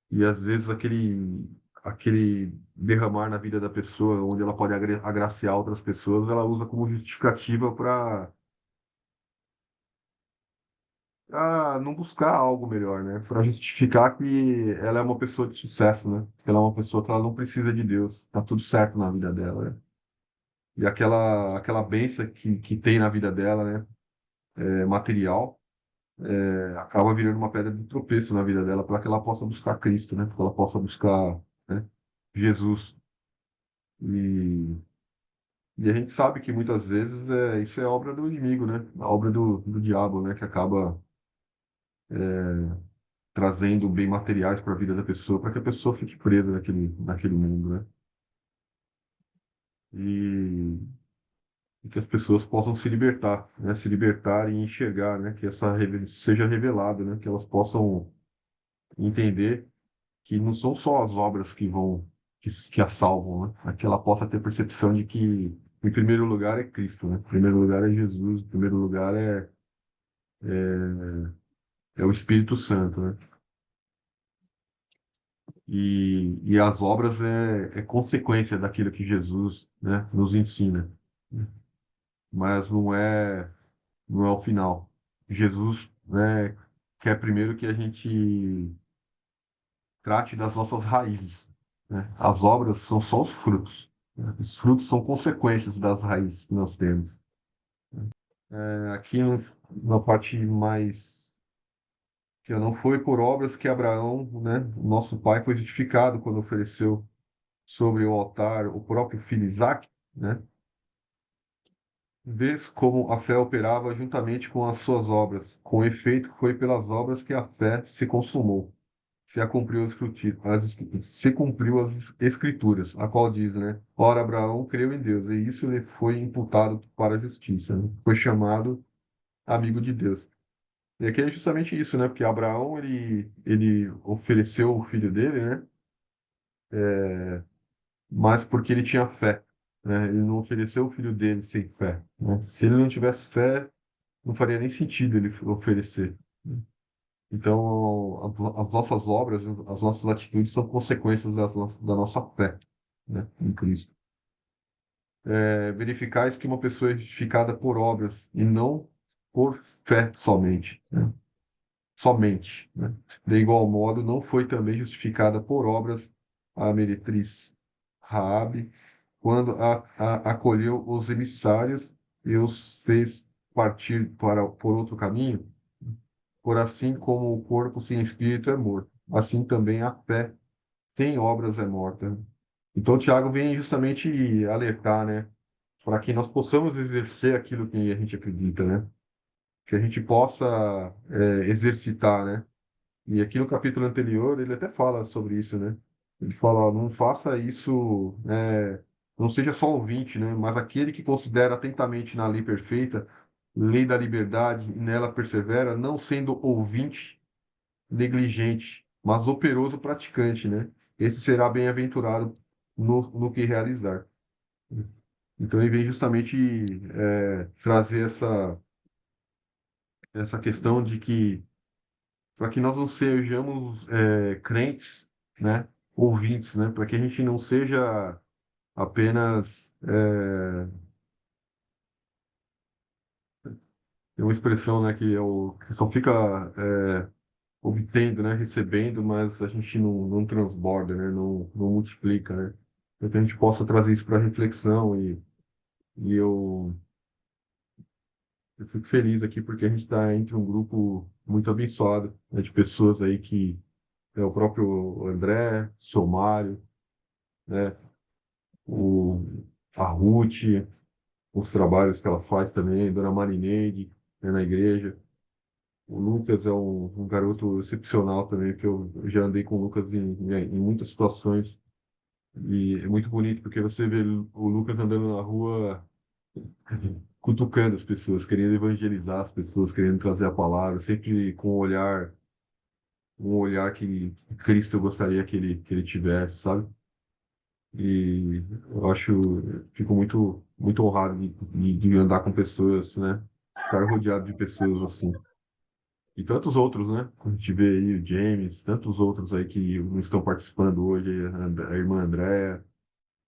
E às vezes aquele derramar na vida da pessoa, onde ela pode agraciar outras pessoas, ela usa como justificativa para não buscar algo melhor, né? Para justificar que ela é uma pessoa de sucesso, né? Que ela é uma pessoa que ela não precisa de Deus, tá tudo certo na vida dela, né? E aquela bênção que tem na vida dela, né? material, acaba virando uma pedra de tropeço na vida dela para que ela possa buscar Cristo, né? Para que ela possa buscar, né, Jesus. E, e a gente sabe que muitas vezes isso é obra do inimigo, né? A obra do diabo, né? Que acaba trazendo bem materiais para a vida da pessoa, para que a pessoa fique presa naquele mundo, né? E, e que as pessoas possam se libertar, né? Se libertar e enxergar, né? Que seja revelado, né? Que elas possam entender que não são só as obras que a salvam, né? É que ela possa ter percepção de que, em primeiro lugar, é Cristo, né? Em primeiro lugar é Jesus, em primeiro lugar é o Espírito Santo, né? E as obras é consequência daquilo que Jesus, né, nos ensina, né? Mas não é o final. Jesus, né, quer primeiro que a gente trate das nossas raízes, né? As obras são só os frutos, né? Os frutos são consequências das raízes que nós temos. Aqui na parte mais que não foi por obras que Abraão, né, nosso pai, foi justificado quando ofereceu sobre o altar o próprio filho Isaque, né? Vês como a fé operava juntamente com as suas obras. Com efeito, foi pelas obras que a fé se consumou. Se cumpriu as escrituras, a qual diz, né? Ora, Abraão creu em Deus, e isso lhe foi imputado para a justiça, né? Foi chamado amigo de Deus. E aqui é justamente isso, né? Porque Abraão, ele ofereceu o filho dele, né? Mas porque ele tinha fé, né? Ele não ofereceu o filho dele sem fé, né? Se ele não tivesse fé, não faria nem sentido ele oferecer, né? Então, as nossas obras, as nossas atitudes são consequências da nossa fé, né, em Cristo. Verificais que uma pessoa é justificada por obras e não por fé somente, né? Somente, né? De igual modo, não foi também justificada por obras a meretriz Raabe, quando acolheu os emissários e os fez partir por outro caminho. Por assim como o corpo sem espírito é morto, assim também a fé sem obras é morta. Então, o Tiago vem justamente alertar, né, para que nós possamos exercer aquilo que a gente acredita, né, que a gente possa exercitar, né. E aqui no capítulo anterior ele até fala sobre isso, né. Ele fala, ó, não faça isso, não seja só ouvinte, né, mas aquele que considera atentamente na lei perfeita, lei da liberdade, e nela persevera, não sendo ouvinte negligente, mas operoso praticante, né? Esse será bem-aventurado no que realizar. Então ele vem justamente trazer essa questão de que para que nós não sejamos crentes, né? Ouvintes, né? Para que a gente não seja apenas tem uma expressão, né, que só fica obtendo, né, recebendo, mas a gente não transborda, né, não multiplica, né? Então que a gente possa trazer isso para reflexão e eu fico feliz aqui porque a gente está entre um grupo muito abençoado, né, de pessoas aí que é o próprio André, Somário, né, o, a Ruth, os trabalhos que ela faz também, Dona Marineide, né, na igreja. O Lucas é um garoto excepcional também, que eu já andei com o Lucas em muitas situações. E é muito bonito porque você vê o Lucas andando na rua cutucando as pessoas, querendo evangelizar as pessoas, querendo trazer a palavra, sempre com um olhar que Cristo gostaria que ele tivesse, sabe? E fico muito, muito honrado de andar com pessoas, né? Estar rodeado de pessoas assim. E tantos outros, né? A gente vê aí o James, tantos outros aí que não estão participando hoje, a irmã Andréa,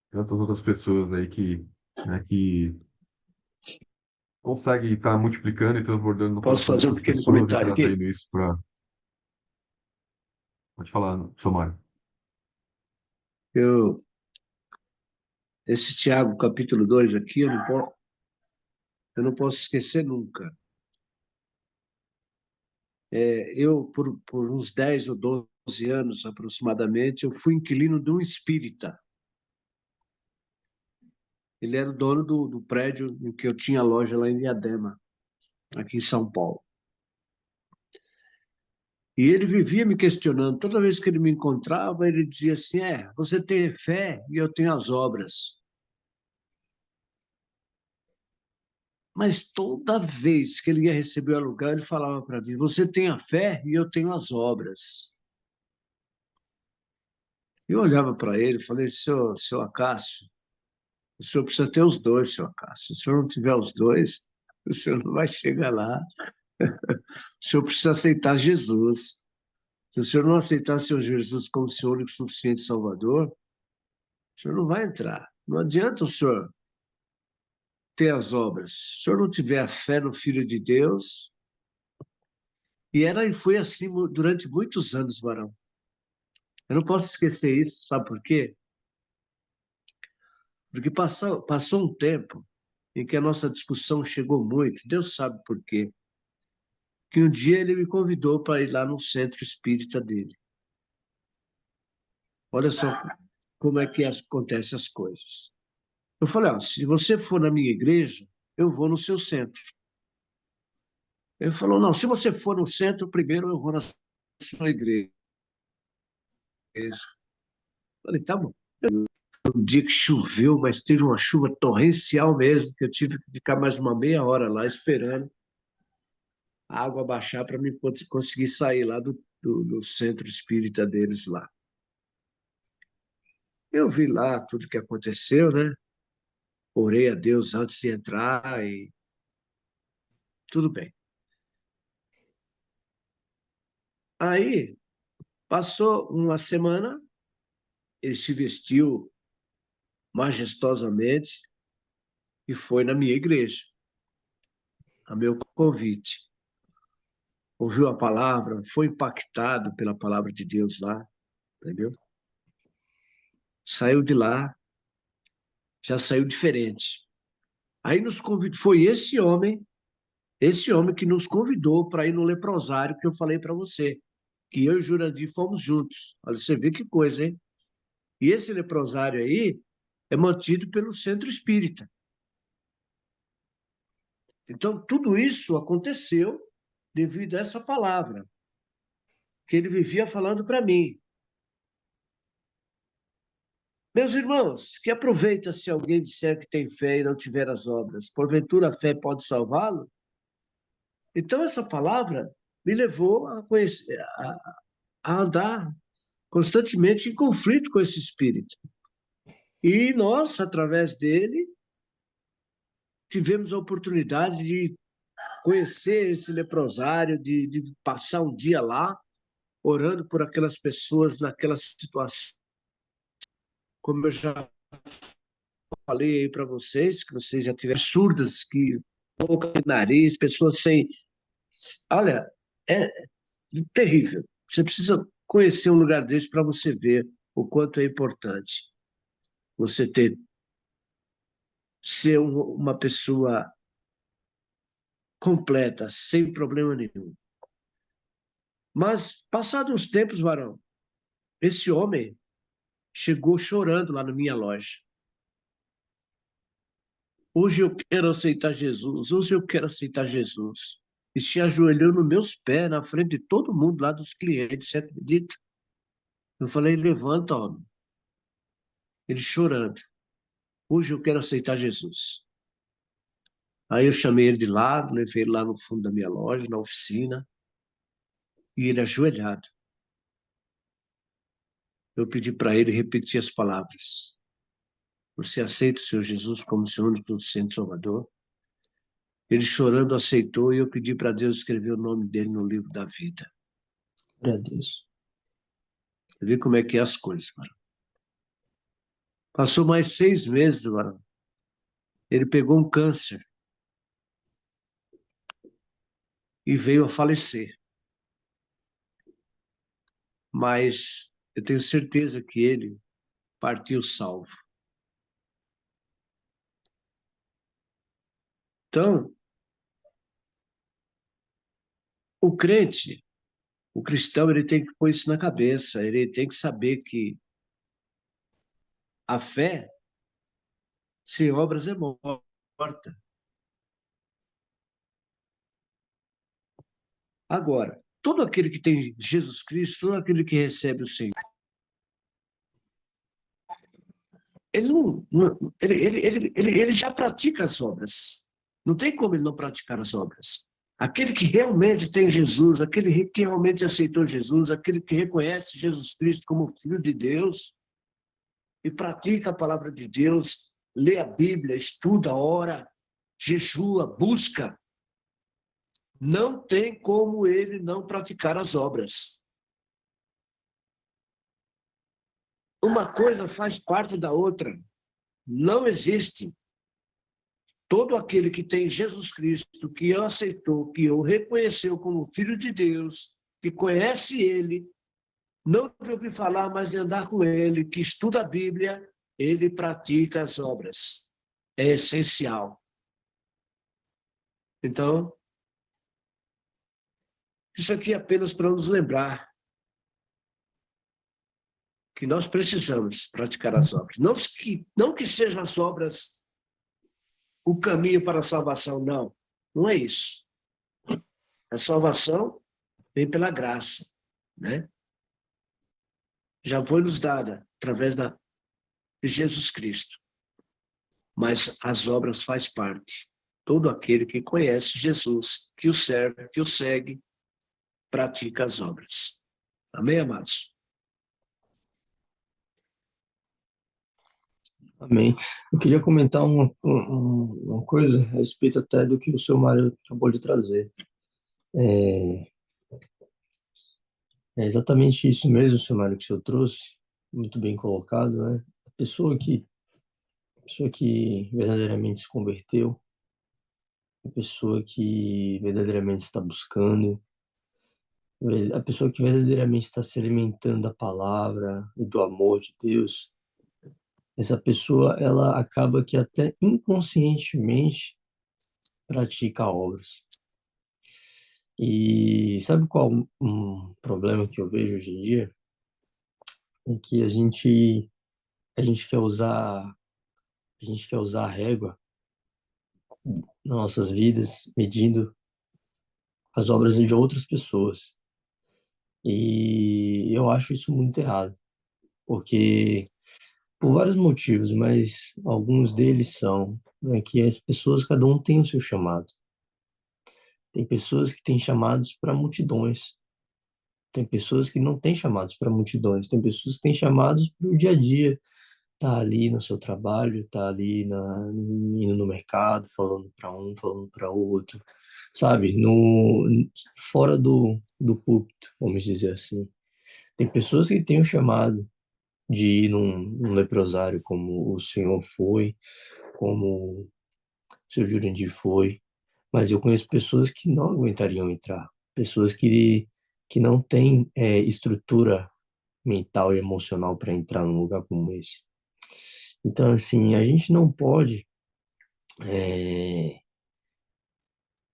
tantas outras pessoas aí que conseguem estar multiplicando e transbordando no Posso coração de fazer um outras pequeno pessoas e comentário aqui? trazendo isso para. Pode falar, Somário. Eu, esse Tiago, capítulo 2 aqui, eu não posso esquecer nunca. por uns 10 ou 12 anos aproximadamente, eu fui inquilino de um espírita. Ele era o dono do prédio em que eu tinha loja lá em Diadema, aqui em São Paulo. E ele vivia me questionando. Toda vez que ele me encontrava, ele dizia assim, você tem fé e eu tenho as obras. Mas toda vez que ele ia receber o aluguel, ele falava para mim, você tem a fé e eu tenho as obras. Eu olhava para ele e falei, seu Acácio, o senhor precisa ter os dois, seu Acácio. Se o senhor não tiver os dois, o senhor não vai chegar lá. O senhor precisa aceitar Jesus. Se o senhor não aceitar o Senhor Jesus como seu único e suficiente Salvador, o senhor não vai entrar. Não adianta o senhor ter as obras. Se o senhor não tiver a fé no Filho de Deus, e foi assim durante muitos anos, varão. Eu não posso esquecer isso, sabe por quê? Porque passou um tempo em que a nossa discussão chegou muito, Deus sabe por quê, que um dia ele me convidou para ir lá no centro espírita dele. Olha só como é que acontecem as coisas. Eu falei, se você for na minha igreja, eu vou no seu centro. Ele falou, não, se você for no centro, primeiro eu vou na sua igreja. Eu falei, tá bom. Um dia que choveu, mas teve uma chuva torrencial mesmo, que eu tive que ficar mais uma meia hora lá esperando a água baixar para mim conseguir sair lá do centro espírita deles lá. Eu vi lá tudo que aconteceu, né? Orei a Deus antes de entrar e tudo bem. Aí, passou uma semana, ele se vestiu majestosamente e foi na minha igreja, a meu convite. Ouviu a palavra, foi impactado pela palavra de Deus lá, entendeu? Saiu de lá, já saiu diferente. Aí nos convidou, foi esse homem que nos convidou para ir no leprosário que eu falei para você, que eu e o Jurandir fomos juntos. Olha, você vê que coisa, hein? E esse leprosário aí é mantido pelo Centro Espírita. Então, tudo isso aconteceu devido a essa palavra que ele vivia falando para mim. Meus irmãos, que aproveita se alguém disser que tem fé e não tiver as obras. Porventura a fé pode salvá-lo? Então, essa palavra me levou a conhecer, a andar constantemente em conflito com esse espírito. E nós, através dele, tivemos a oportunidade de conhecer esse leprosário, de passar um dia lá, orando por aquelas pessoas naquela situação. Como eu já falei aí para vocês, que vocês já tiveram surdas, que boca de nariz, pessoas sem. Olha, é terrível. Você precisa conhecer um lugar desse para você ver o quanto é importante você ser uma pessoa completa, sem problema nenhum. Mas, passados uns tempos, varão, esse homem chegou chorando lá na minha loja. Hoje eu quero aceitar Jesus, hoje eu quero aceitar Jesus. E se ajoelhou nos meus pés, na frente de todo mundo lá dos clientes, você acredita? Eu falei, levanta, homem. Ele chorando. Hoje eu quero aceitar Jesus. Aí eu chamei ele de lado, levei ele lá no fundo da minha loja, na oficina, e ele ajoelhado. Eu pedi para ele repetir as palavras. Você aceita o Senhor Jesus como seu único e Salvador? Ele chorando aceitou e eu pedi para Deus escrever o nome dele no livro da vida. Glória a Deus. Você vê como é que é as coisas, mano. Passou mais 6 meses, mano. Ele pegou um câncer e veio a falecer. Mas eu tenho certeza que ele partiu salvo. Então, O crente, o cristão, ele tem que pôr isso na cabeça, ele tem que saber que a fé sem obras é morta. Agora, todo aquele que tem Jesus Cristo, todo aquele que recebe o Senhor, ele, ele já pratica as obras. Não tem como ele não praticar as obras. Aquele que realmente tem Jesus, aquele que realmente aceitou Jesus, aquele que reconhece Jesus Cristo como Filho de Deus e pratica a palavra de Deus, lê a Bíblia, estuda, ora, jejua, busca, não tem como ele não praticar as obras. Uma coisa faz parte da outra. Não existe. Todo aquele que tem Jesus Cristo, que o aceitou, que o reconheceu como Filho de Deus, que conhece Ele, não de ouvir falar, mas de andar com Ele, que estuda a Bíblia, ele pratica as obras. É essencial. Então, isso aqui é apenas para nos lembrar que nós precisamos praticar as obras. Não que sejam as obras o caminho para a salvação, não. Não é isso. A salvação vem pela graça, né? Já foi nos dada através de Jesus Cristo. Mas as obras faz parte. Todo aquele que conhece Jesus, que o serve, que o segue, pratica as obras. Amém, amados? Amém. Eu queria comentar uma coisa a respeito até do que o seu Mário acabou de trazer. É, é exatamente isso mesmo, seu Mário, que o senhor trouxe, muito bem colocado, né? A pessoa que verdadeiramente se converteu, a pessoa que verdadeiramente está buscando, a pessoa que verdadeiramente está se alimentando da palavra e do amor de Deus, essa pessoa, ela acaba que até inconscientemente pratica obras. E sabe qual um problema que eu vejo hoje em dia? É que a gente quer usar a régua nas nossas vidas, medindo as obras de outras pessoas. E eu acho isso muito errado, porque por vários motivos, mas alguns deles são, né, que as pessoas, cada um tem o seu chamado. Tem pessoas que têm chamados para multidões, tem pessoas que não têm chamados para multidões, tem pessoas que têm chamados para o dia a dia, tá ali no seu trabalho, tá ali indo no mercado, falando para um, falando para outro, sabe? Fora do púlpito, vamos dizer assim. Tem pessoas que têm o chamado de ir num leprosário, como o senhor foi, como o seu Jurandir foi, mas eu conheço pessoas que não aguentariam entrar, pessoas que não têm estrutura mental e emocional para entrar num lugar como esse. Então, assim, a gente não pode é,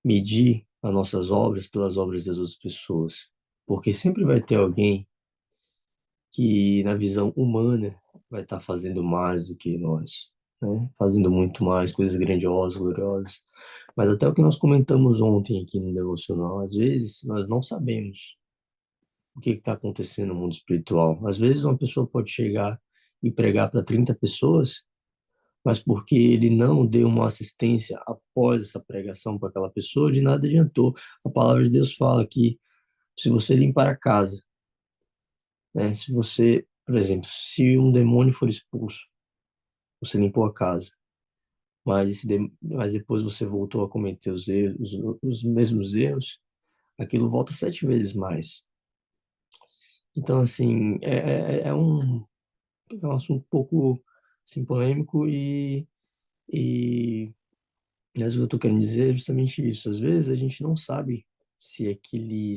medir as nossas obras pelas obras das outras pessoas, porque sempre vai ter alguém que, na visão humana, vai estar fazendo mais do que nós, né? Fazendo muito mais, coisas grandiosas, gloriosas. Mas até o que nós comentamos ontem aqui no devocional, às vezes nós não sabemos o que está acontecendo no mundo espiritual. Às vezes uma pessoa pode chegar e pregar para 30 pessoas, mas porque ele não deu uma assistência após essa pregação para aquela pessoa, de nada adiantou. A palavra de Deus fala que se você limpar a casa, né, se você, por exemplo, se um demônio for expulso, você limpou a casa, mas depois você voltou a cometer os erros, os mesmos erros, aquilo volta 7 vezes mais. Então, assim, é um assunto um pouco assim, polêmico e mas o que eu estou querendo dizer é justamente isso. Às vezes a gente não sabe se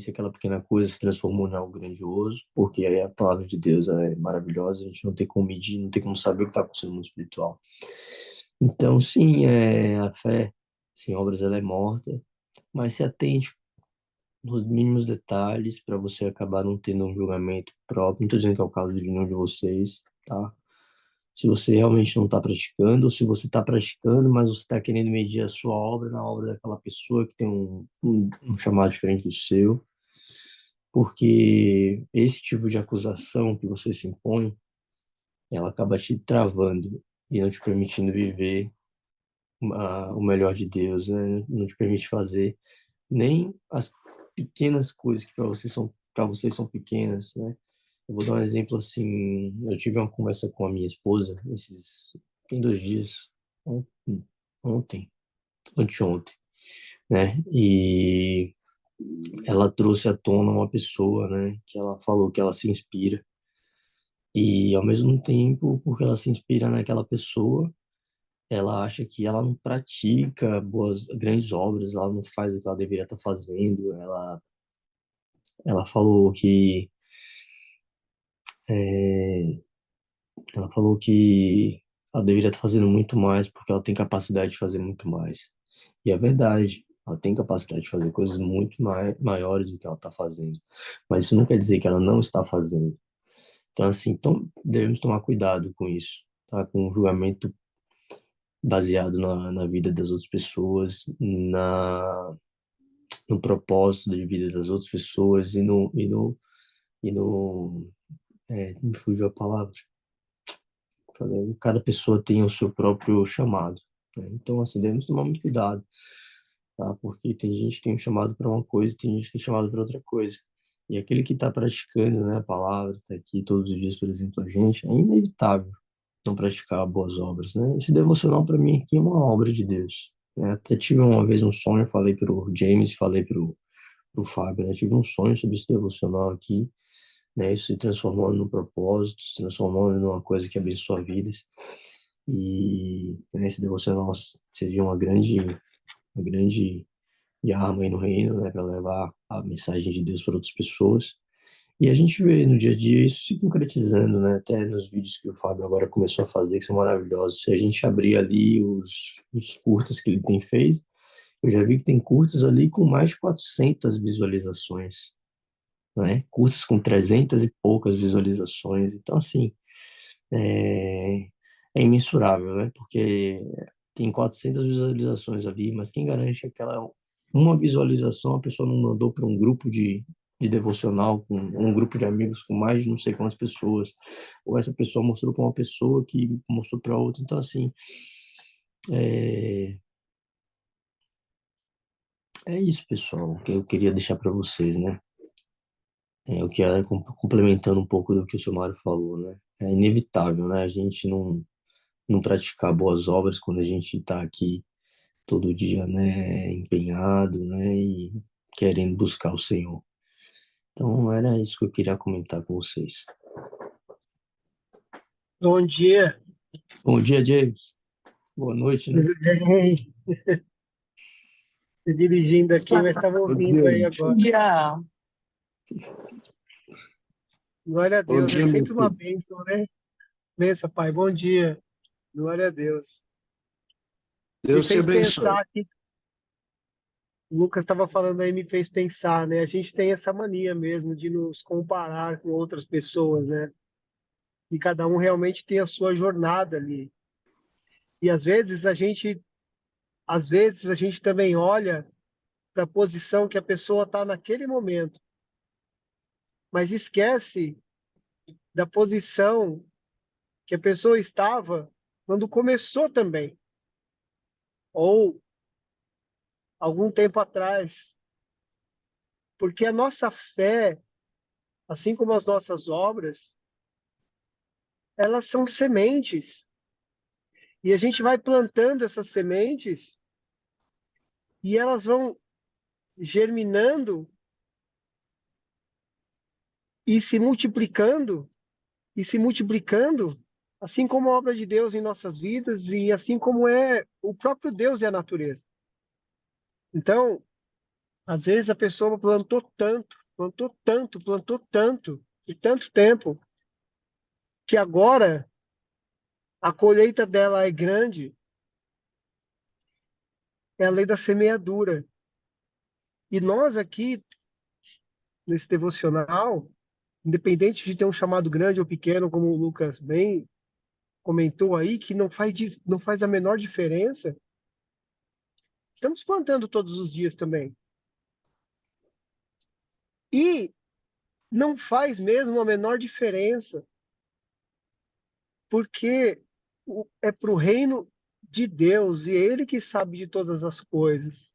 aquela pequena coisa se transformou em algo grandioso, porque aí a palavra de Deus é maravilhosa, a gente não tem como medir, não tem como saber o que está acontecendo no mundo espiritual. Então, sim, a fé sem obras ela é morta, mas se atente nos mínimos detalhes para você acabar não tendo um julgamento próprio. Não estou dizendo que é o caso de nenhum de vocês, tá? Se você realmente não está praticando, ou se você está praticando, mas você está querendo medir a sua obra na obra daquela pessoa que tem um chamado diferente do seu, porque esse tipo de acusação que você se impõe, ela acaba te travando e não te permitindo viver o melhor de Deus, né? Não te permite fazer nem as pequenas coisas que para vocês são pequenas, né? Eu vou dar um exemplo assim, eu tive uma conversa com a minha esposa tem 2 dias, ontem, ontem, anteontem, né? E ela trouxe à tona uma pessoa, né? Que ela falou que ela se inspira e ao mesmo tempo, porque ela se inspira naquela pessoa, ela acha que ela não pratica grandes obras, ela não faz o que ela deveria estar fazendo. Ela falou que é, ela falou que ela deveria estar fazendo muito mais porque ela tem capacidade de fazer muito mais. E é verdade, ela tem capacidade de fazer coisas muito maiores do que ela está fazendo. Mas isso não quer dizer que ela não está fazendo. Então, assim, devemos tomar cuidado com isso, tá? Com o julgamento baseado na vida das outras pessoas, no propósito de vida das outras pessoas me fugiu a palavra. Falei, cada pessoa tem o seu próprio chamado, né? Então, assim, devemos tomar muito cuidado, tá? Porque tem gente que tem um chamado para uma coisa, tem gente que tem chamado para outra coisa. E aquele que está praticando, né, a palavra, está aqui todos os dias, por exemplo, a gente, é inevitável não praticar boas obras, né? Esse devocional para mim aqui é uma obra de Deus, né? Até tive uma vez um sonho, falei para o James, falei para o Fábio, né? Tive um sonho sobre esse devocional aqui, né? Isso se transformando num propósito, se transformando numa coisa que abençoa vidas. E né, esse devocional seria uma grande arma aí no reino, né? Para levar a mensagem de Deus para outras pessoas. E a gente vê no dia a dia isso se concretizando, né? Até nos vídeos que o Fábio agora começou a fazer, que são maravilhosos. Se a gente abrir ali os curtas que ele tem feito, eu já vi que tem curtas ali com mais de 400 visualizações, né? Curtas com 300 e poucas visualizações. Então, assim, é, é imensurável, né? Porque tem 400 visualizações ali, mas quem garante que aquela uma visualização a pessoa não mandou para um grupo de devocional, com um grupo de amigos com mais de não sei quantas pessoas, ou essa pessoa mostrou para uma pessoa que mostrou para outra. Então, assim, é, é isso, pessoal, que eu queria deixar para vocês, né? O que é complementando um pouco do que o seu Mário falou, né? É inevitável, né? A gente não praticar boas obras quando a gente está aqui todo dia, né? Empenhado, né? E querendo buscar o Senhor. Então, era isso que eu queria comentar com vocês. Bom dia. Bom dia, James. Boa noite, né? Tudo bem? Tô dirigindo aqui, mas estava Bom ouvindo aí dia, agora. Yeah. Glória a bom Deus, é dia, meu sempre uma filho. bênção, né? Benção, Pai. Bom dia. Glória a Deus. Me Deus te fez abençoe. pensar aqui, o Lucas estava falando aí, me fez pensar, né? A gente tem essa mania mesmo de nos comparar com outras pessoas, né? E cada um realmente tem a sua jornada ali. E às vezes a gente também olha para a posição que a pessoa está naquele momento, mas esquece da posição que a pessoa estava quando começou também, ou algum tempo atrás. Porque a nossa fé, assim como as nossas obras, elas são sementes. E a gente vai plantando essas sementes e elas vão germinando e se multiplicando, assim como a obra de Deus em nossas vidas e assim como é o próprio Deus e a natureza. Então, às vezes a pessoa plantou tanto, e tanto tempo, que agora a colheita dela é grande, é a lei da semeadura. E nós aqui nesse devocional, independente de ter um chamado grande ou pequeno, como o Lucas bem comentou aí, que não faz a menor diferença, estamos plantando todos os dias também. E não faz mesmo a menor diferença, porque é para o reino de Deus e é Ele que sabe de todas as coisas.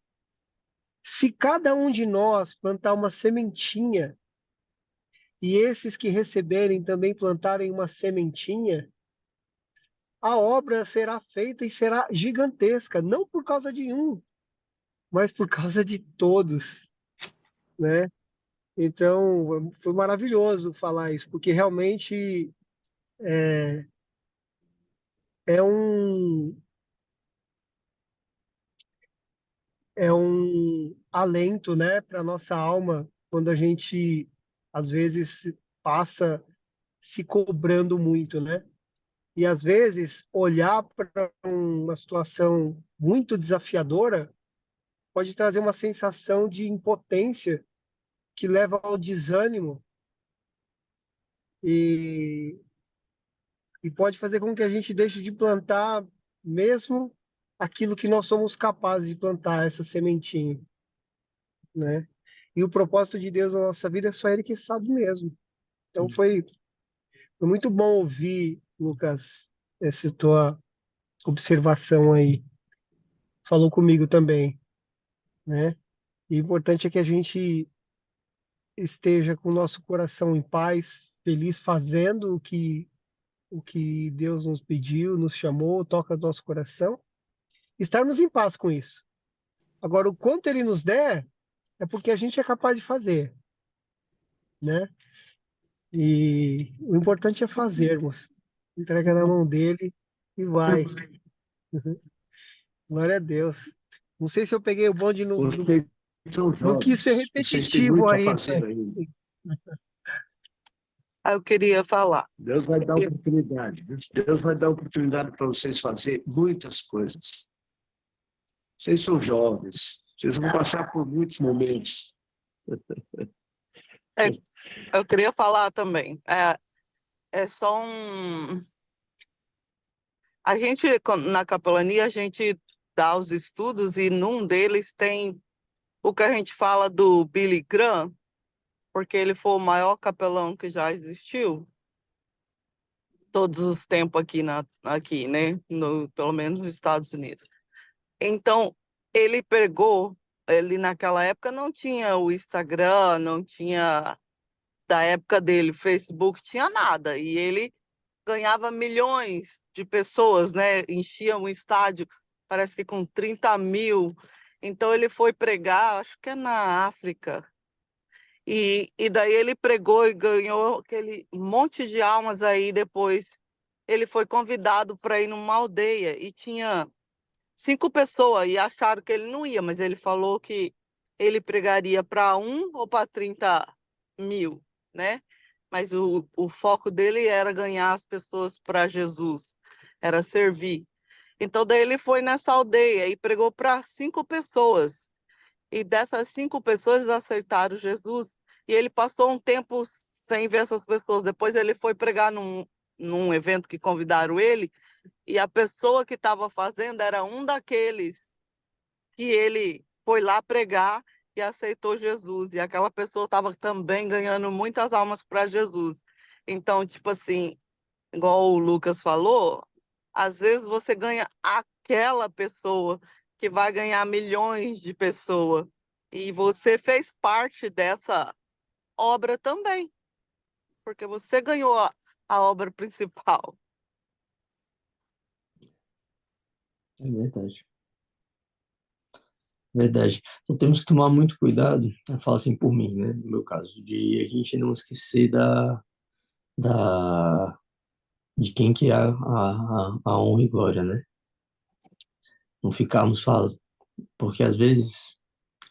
Se cada um de nós plantar uma sementinha e esses que receberem também plantarem uma sementinha, a obra será feita e será gigantesca, não por causa de um, mas por causa de todos, né? Então, foi maravilhoso falar isso, porque realmente é um, é um alento, né, para nossa alma, quando a gente, às vezes, passa se cobrando muito, né? E, às vezes, olhar para uma situação muito desafiadora pode trazer uma sensação de impotência que leva ao desânimo e, e pode fazer com que a gente deixe de plantar mesmo aquilo que nós somos capazes de plantar, essa sementinha, né? E o propósito de Deus na nossa vida é só Ele que sabe mesmo. Então foi muito bom ouvir, Lucas, essa tua observação aí. Falou comigo também, né? E o importante é que a gente esteja com o nosso coração em paz, feliz, fazendo o que Deus nos pediu, nos chamou, toca nosso coração, estarmos em paz com isso. Agora, o quanto Ele nos der, é porque a gente é capaz de fazer, né? E o importante é fazermos. Entrega na mão dele e vai. Glória a Deus. Não sei se eu peguei o bonde, Vocês são não quis ser jovens, vocês têm repetitivo muito a aí, fazer ainda. Aí eu queria falar. Deus vai dar oportunidade. Deus vai dar oportunidade para vocês fazer muitas coisas. Vocês são jovens, vocês vão passar por muitos momentos. É, eu queria falar também. É só um. A gente, na capelania, a gente dá os estudos e num deles tem o que a gente fala do Billy Graham, porque ele foi o maior capelão que já existiu, todos os tempos aqui, né? Pelo menos nos Estados Unidos. Então, ele pegou, ele naquela época não tinha o Instagram, não tinha, da época dele, Facebook, tinha nada. E ele ganhava milhões de pessoas, né? Enchia um estádio, parece que com 30 mil. Então ele foi pregar, acho que é na África. E daí ele pregou e ganhou aquele monte de almas aí. Depois ele foi convidado para ir numa aldeia e tinha 5 pessoas e acharam que ele não ia, mas ele falou que ele pregaria para 1 ou para 30 mil, né? Mas o foco dele era ganhar as pessoas para Jesus, era servir. Então, daí ele foi nessa aldeia e pregou para 5 pessoas. E dessas 5 pessoas aceitaram Jesus. E ele passou um tempo sem ver essas pessoas. Depois ele foi pregar num evento que convidaram ele. E a pessoa que estava fazendo era um daqueles que ele foi lá pregar e aceitou Jesus. E aquela pessoa estava também ganhando muitas almas para Jesus. Então, tipo assim, igual o Lucas falou, às vezes você ganha aquela pessoa que vai ganhar milhões de pessoas. E você fez parte dessa obra também, porque você ganhou a obra principal. É verdade. Verdade. Então temos que tomar muito cuidado, eu falo assim por mim, né, no meu caso, de a gente não esquecer da, de quem que é a honra e glória, né? Não ficarmos falando, porque às vezes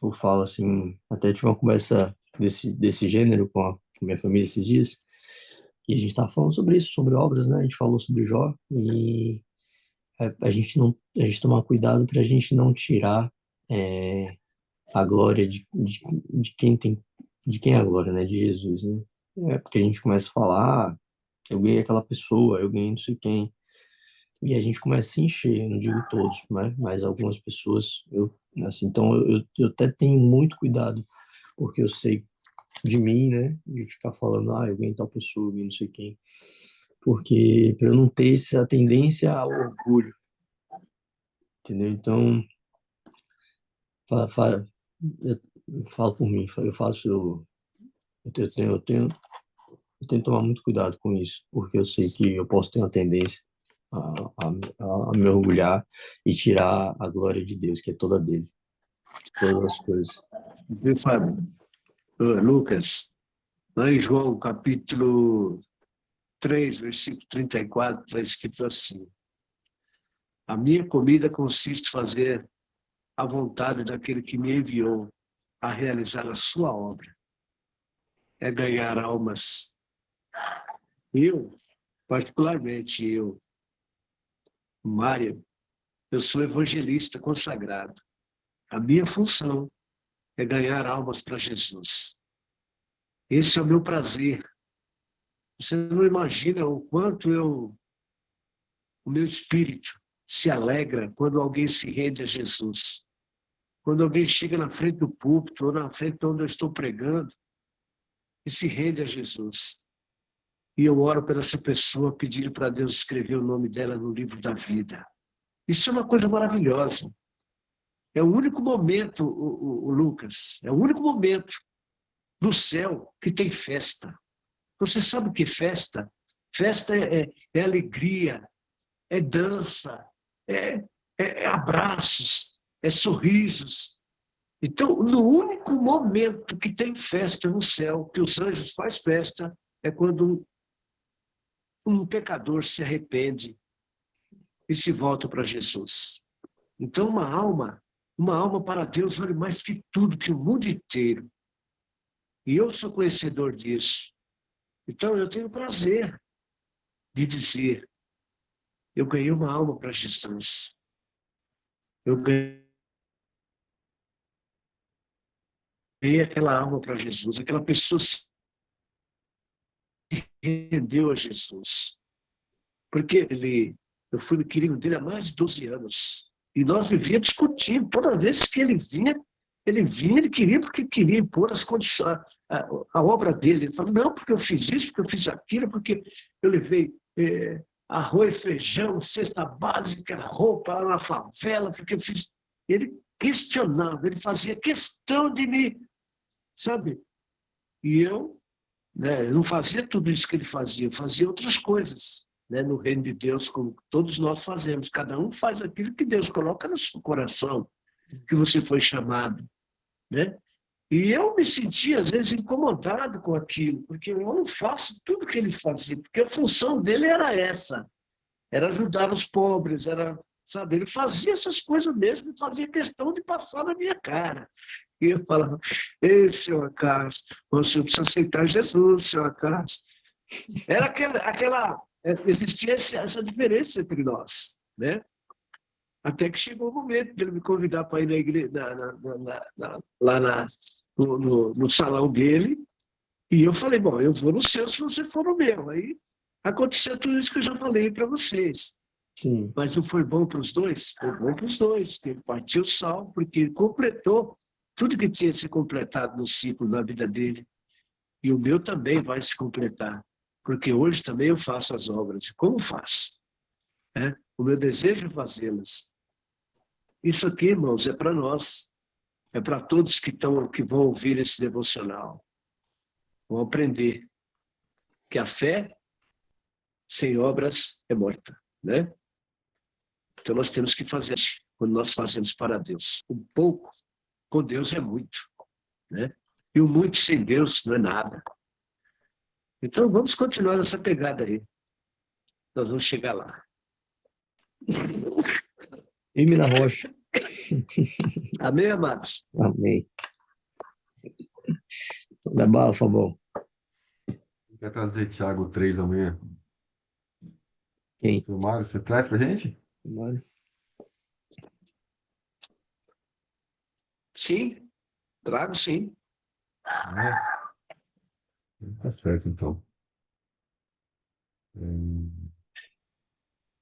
eu falo assim, até tive uma conversa desse gênero com minha família esses dias, e a gente estava falando sobre isso, sobre obras, né? A gente falou sobre Jó, e a gente tomar cuidado para a gente não tirar a glória de quem tem de quem é a glória, né? De Jesus, né? É porque a gente começa a falar, eu ganhei aquela pessoa, eu ganhei não sei quem. E a gente começa a se encher, eu não digo todos, né? Mas algumas pessoas, assim, então eu até tenho muito cuidado, porque eu sei de mim, né? De ficar falando, eu ganhei tal pessoa, eu ganhei não sei quem. Porque para eu não ter essa tendência ao orgulho, entendeu? Então, fa, fa, eu falo por mim, eu faço, eu tenho que tomar muito cuidado com isso, porque eu sei que eu posso ter uma tendência a, a me orgulhar e tirar a glória de Deus, que é toda dele, todas as coisas. Viu, Fábio? Lucas, lá em João, capítulo 3, versículo 34, está escrito assim: a minha comida consiste em fazer a vontade daquele que me enviou a realizar a sua obra, é ganhar almas. Eu, particularmente eu, Mário, eu sou evangelista consagrado. A minha função é ganhar almas para Jesus. Esse é o meu prazer. Você não imagina o quanto o meu espírito se alegra quando alguém se rende a Jesus. Quando alguém chega na frente do púlpito ou na frente onde eu estou pregando e se rende a Jesus. E eu oro por essa pessoa, pedindo para Deus escrever o nome dela no livro da vida. Isso é uma coisa maravilhosa. É o único momento, o Lucas, é o único momento no céu que tem festa. Você sabe o que é festa? Festa é alegria, é dança, é abraços, é sorrisos. Então, no único momento que tem festa no céu, que os anjos fazem festa, é quando um pecador se arrepende e se volta para Jesus. Então, uma alma para Deus vale mais que tudo, que o mundo inteiro. E eu sou conhecedor disso. Então, eu tenho prazer de dizer, eu ganhei uma alma para Jesus. Eu ganhei aquela alma para Jesus. Aquela pessoa se rendeu a Jesus. Porque eu fui inquilino dele há mais de 12 anos. E nós vivíamos discutindo. Toda vez que ele queria porque queria impor as condições, a obra dele. Ele falou, não, porque eu fiz isso, porque eu fiz aquilo, porque eu levei arroz, feijão, cesta básica, roupa lá na favela, porque eu fiz... Ele questionava, ele fazia questão de me, sabe? E eu, né, não fazia tudo isso que ele fazia, eu fazia outras coisas, né, no reino de Deus, como todos nós fazemos. Cada um faz aquilo que Deus coloca no seu coração, que você foi chamado, né? E eu me sentia, às vezes, incomodado com aquilo, porque eu não faço tudo que ele fazia, porque a função dele era essa, era ajudar os pobres, era, sabe, ele fazia essas coisas mesmo, fazia questão de passar na minha cara. E eu falava, ei, seu Acácio, o senhor precisa aceitar Jesus, seu Acácio. Era existia essa diferença entre nós, né? Até que chegou o momento dele me convidar para ir na igreja, lá no salão dele, e eu falei, bom, eu vou no seu se você for no meu. Aí aconteceu tudo isso que eu já falei para vocês. Sim. Mas não foi bom para os dois? Foi bom para os dois, ele partiu o sal, porque ele completou tudo que tinha se completado no ciclo da vida dele. E o meu também vai se completar, porque hoje também eu faço as obras. Como faço? O meu desejo é fazê-las. Isso aqui, irmãos, é para nós. É para todos que vão ouvir esse devocional. Vão aprender que a fé sem obras é morta, né? Então nós temos que fazer isso quando nós fazemos para Deus. O pouco com Deus é muito, né? E o muito sem Deus não é nada. Então vamos continuar nessa pegada aí. Nós vamos chegar lá. Firme na rocha. Amém, amados? Amém. Dá bala, Fabão. Quer trazer Tiago 3 amanhã? Quem? Seu Mário, você traz pra gente? Mário. Sim, trago sim. É. Tá certo, então. Hum,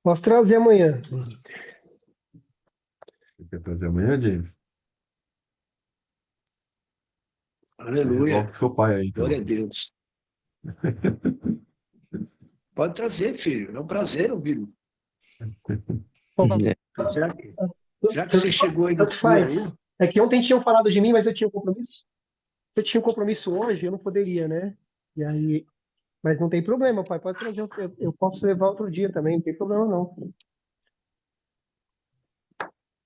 Posso trazer amanhã. Você quer trazer amanhã, James? Aleluia. Resolve com seu pai aí, Glória a então. Deus. Pode trazer, filho. É um prazer ouvi-lo. É, Será que, será que você chegou aí no Tanto frio aí? faz. É que ontem tinham falado de mim, mas eu tinha um compromisso. Eu tinha um compromisso hoje, eu não poderia, né? E aí, mas não tem problema, pai. Pode trazer. Eu posso levar outro dia também, não tem problema não.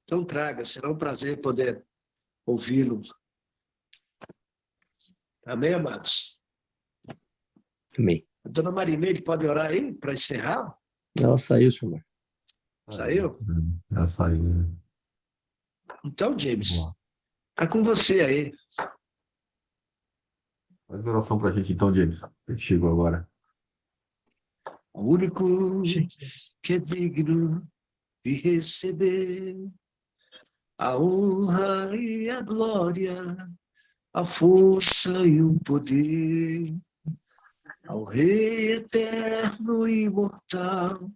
Então traga. Será um prazer poder ouvi-lo. Amém, amados? amém. A dona Marineide pode orar aí para encerrar? Ela saiu, senhor. Saiu? Já saiu, né? Então, Vamos James, lá. tá com você aí. Faz oração pra gente, então, James. Que chegou agora. O único que é digno de receber a honra e a glória, a força e o poder, ao Rei eterno e imortal,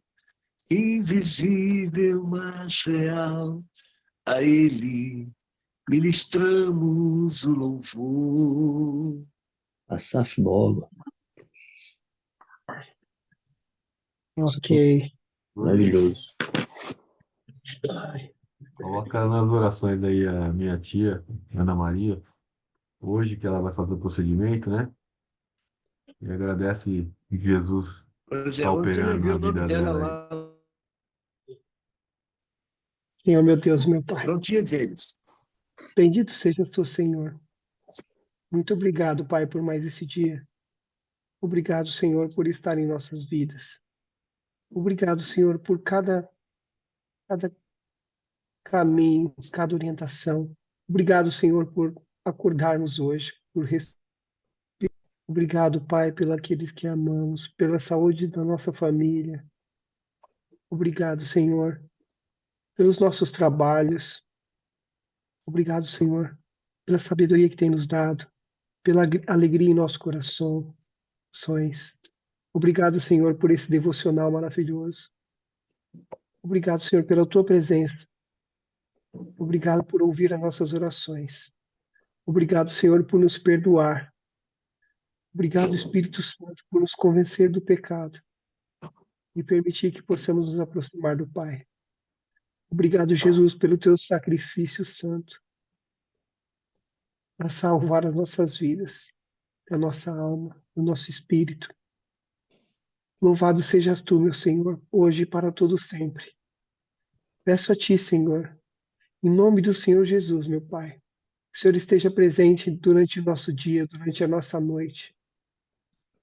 invisível, mas real, a Ele ministramos o louvor. Asaf Boba. Ok. Maravilhoso. Coloca nas orações aí a minha tia, Ana Maria, hoje que ela vai fazer o procedimento, né? E agradece que Jesus Pois é, está ontem eu operando levei na o nome vida dela dela aí. lá. Senhor, meu Deus, meu Pai. Não tinha James. Bendito seja o teu Senhor. Muito obrigado, Pai, por mais esse dia. Obrigado, Senhor, por estar em nossas vidas. Obrigado, Senhor, por cada caminho, cada orientação. Obrigado, Senhor, por acordarmos hoje, Obrigado, Pai, pelos aqueles que amamos, pela saúde da nossa família. Obrigado, Senhor, pelos nossos trabalhos. Obrigado, Senhor, pela sabedoria que tem nos dado, pela alegria em nosso coração. Obrigado, Senhor, por esse devocional maravilhoso. Obrigado, Senhor, pela tua presença. Obrigado por ouvir as nossas orações. Obrigado, Senhor, por nos perdoar. Obrigado, Espírito Santo, por nos convencer do pecado e permitir que possamos nos aproximar do Pai. Obrigado, Jesus, pelo teu sacrifício santo para salvar as nossas vidas, a nossa alma, o nosso espírito. Louvado sejas tu, meu Senhor, hoje e para todo sempre. Peço a ti, Senhor, em nome do Senhor Jesus, meu Pai, que o Senhor esteja presente durante o nosso dia, durante a nossa noite,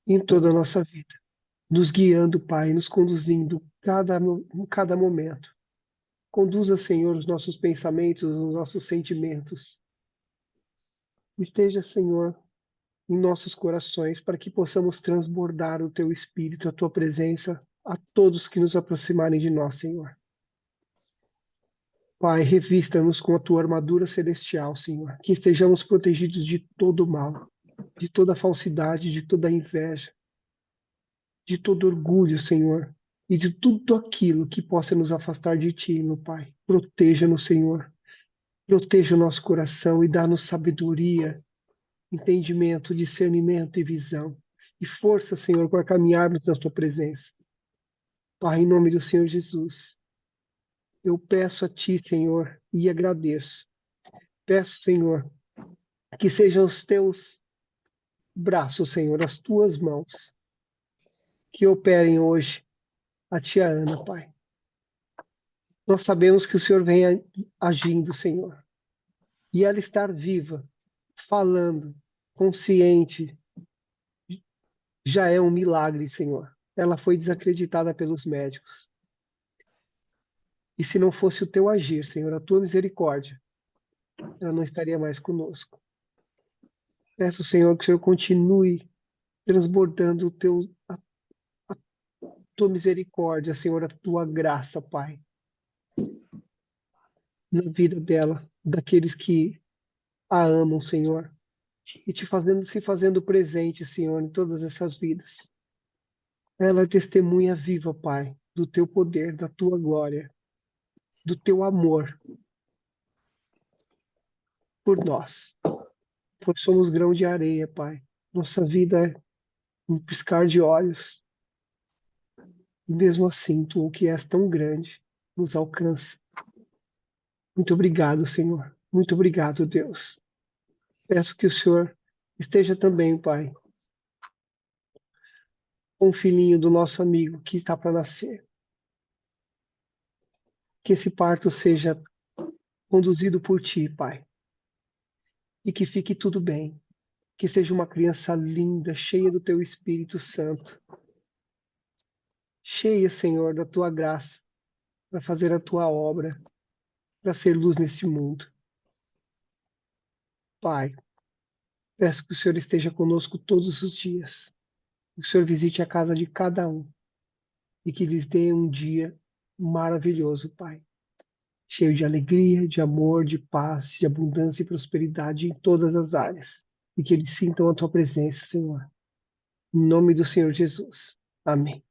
em toda a nossa vida, nos guiando, Pai, nos conduzindo em cada momento. Conduza, Senhor, os nossos pensamentos, os nossos sentimentos. Esteja, Senhor, em nossos corações, para que possamos transbordar o teu Espírito, a tua presença, a todos que nos aproximarem de nós, Senhor. Pai, revista-nos com a tua armadura celestial, Senhor, que estejamos protegidos de todo o mal, de toda falsidade, de toda inveja, de todo orgulho, Senhor, e de tudo aquilo que possa nos afastar de ti, meu Pai. Proteja-nos, Senhor. Proteja o nosso coração e dá-nos sabedoria, entendimento, discernimento e visão. E força, Senhor, para caminharmos na tua presença. Pai, em nome do Senhor Jesus, eu peço a ti, Senhor, e agradeço. Peço, Senhor, que sejam os teus braços, Senhor, as tuas mãos, que operem hoje a tia Ana, Pai. Nós sabemos que o Senhor vem agindo, Senhor, e ela estar viva, falando, consciente, já é um milagre, Senhor. Ela foi desacreditada pelos médicos. E se não fosse o teu agir, Senhor, a tua misericórdia, ela não estaria mais conosco. Peço, Senhor, que o Senhor continue transbordando a tua misericórdia, Senhor, a tua graça, Pai, na vida dela, daqueles que a amam, Senhor. e se fazendo presente, Senhor, em todas essas vidas. Ela é testemunha viva, Pai, do teu poder, da tua glória, do teu amor por nós. Pois somos grão de areia, Pai. Nossa vida é um piscar de olhos. E mesmo assim, tu, que és tão grande, nos alcança. Muito obrigado, Senhor. Muito obrigado, Deus. Peço que o Senhor esteja também, Pai, com o filhinho do nosso amigo que está para nascer. Que esse parto seja conduzido por ti, Pai. E que fique tudo bem. Que seja uma criança linda, cheia do teu Espírito Santo. Cheia, Senhor, da tua graça, para fazer a tua obra, para ser luz nesse mundo. Pai, peço que o Senhor esteja conosco todos os dias. Que o Senhor visite a casa de cada um e que lhes dê um dia maravilhoso, Pai. Cheio de alegria, de amor, de paz, de abundância e prosperidade em todas as áreas. E que eles sintam a tua presença, Senhor. Em nome do Senhor Jesus. Amém.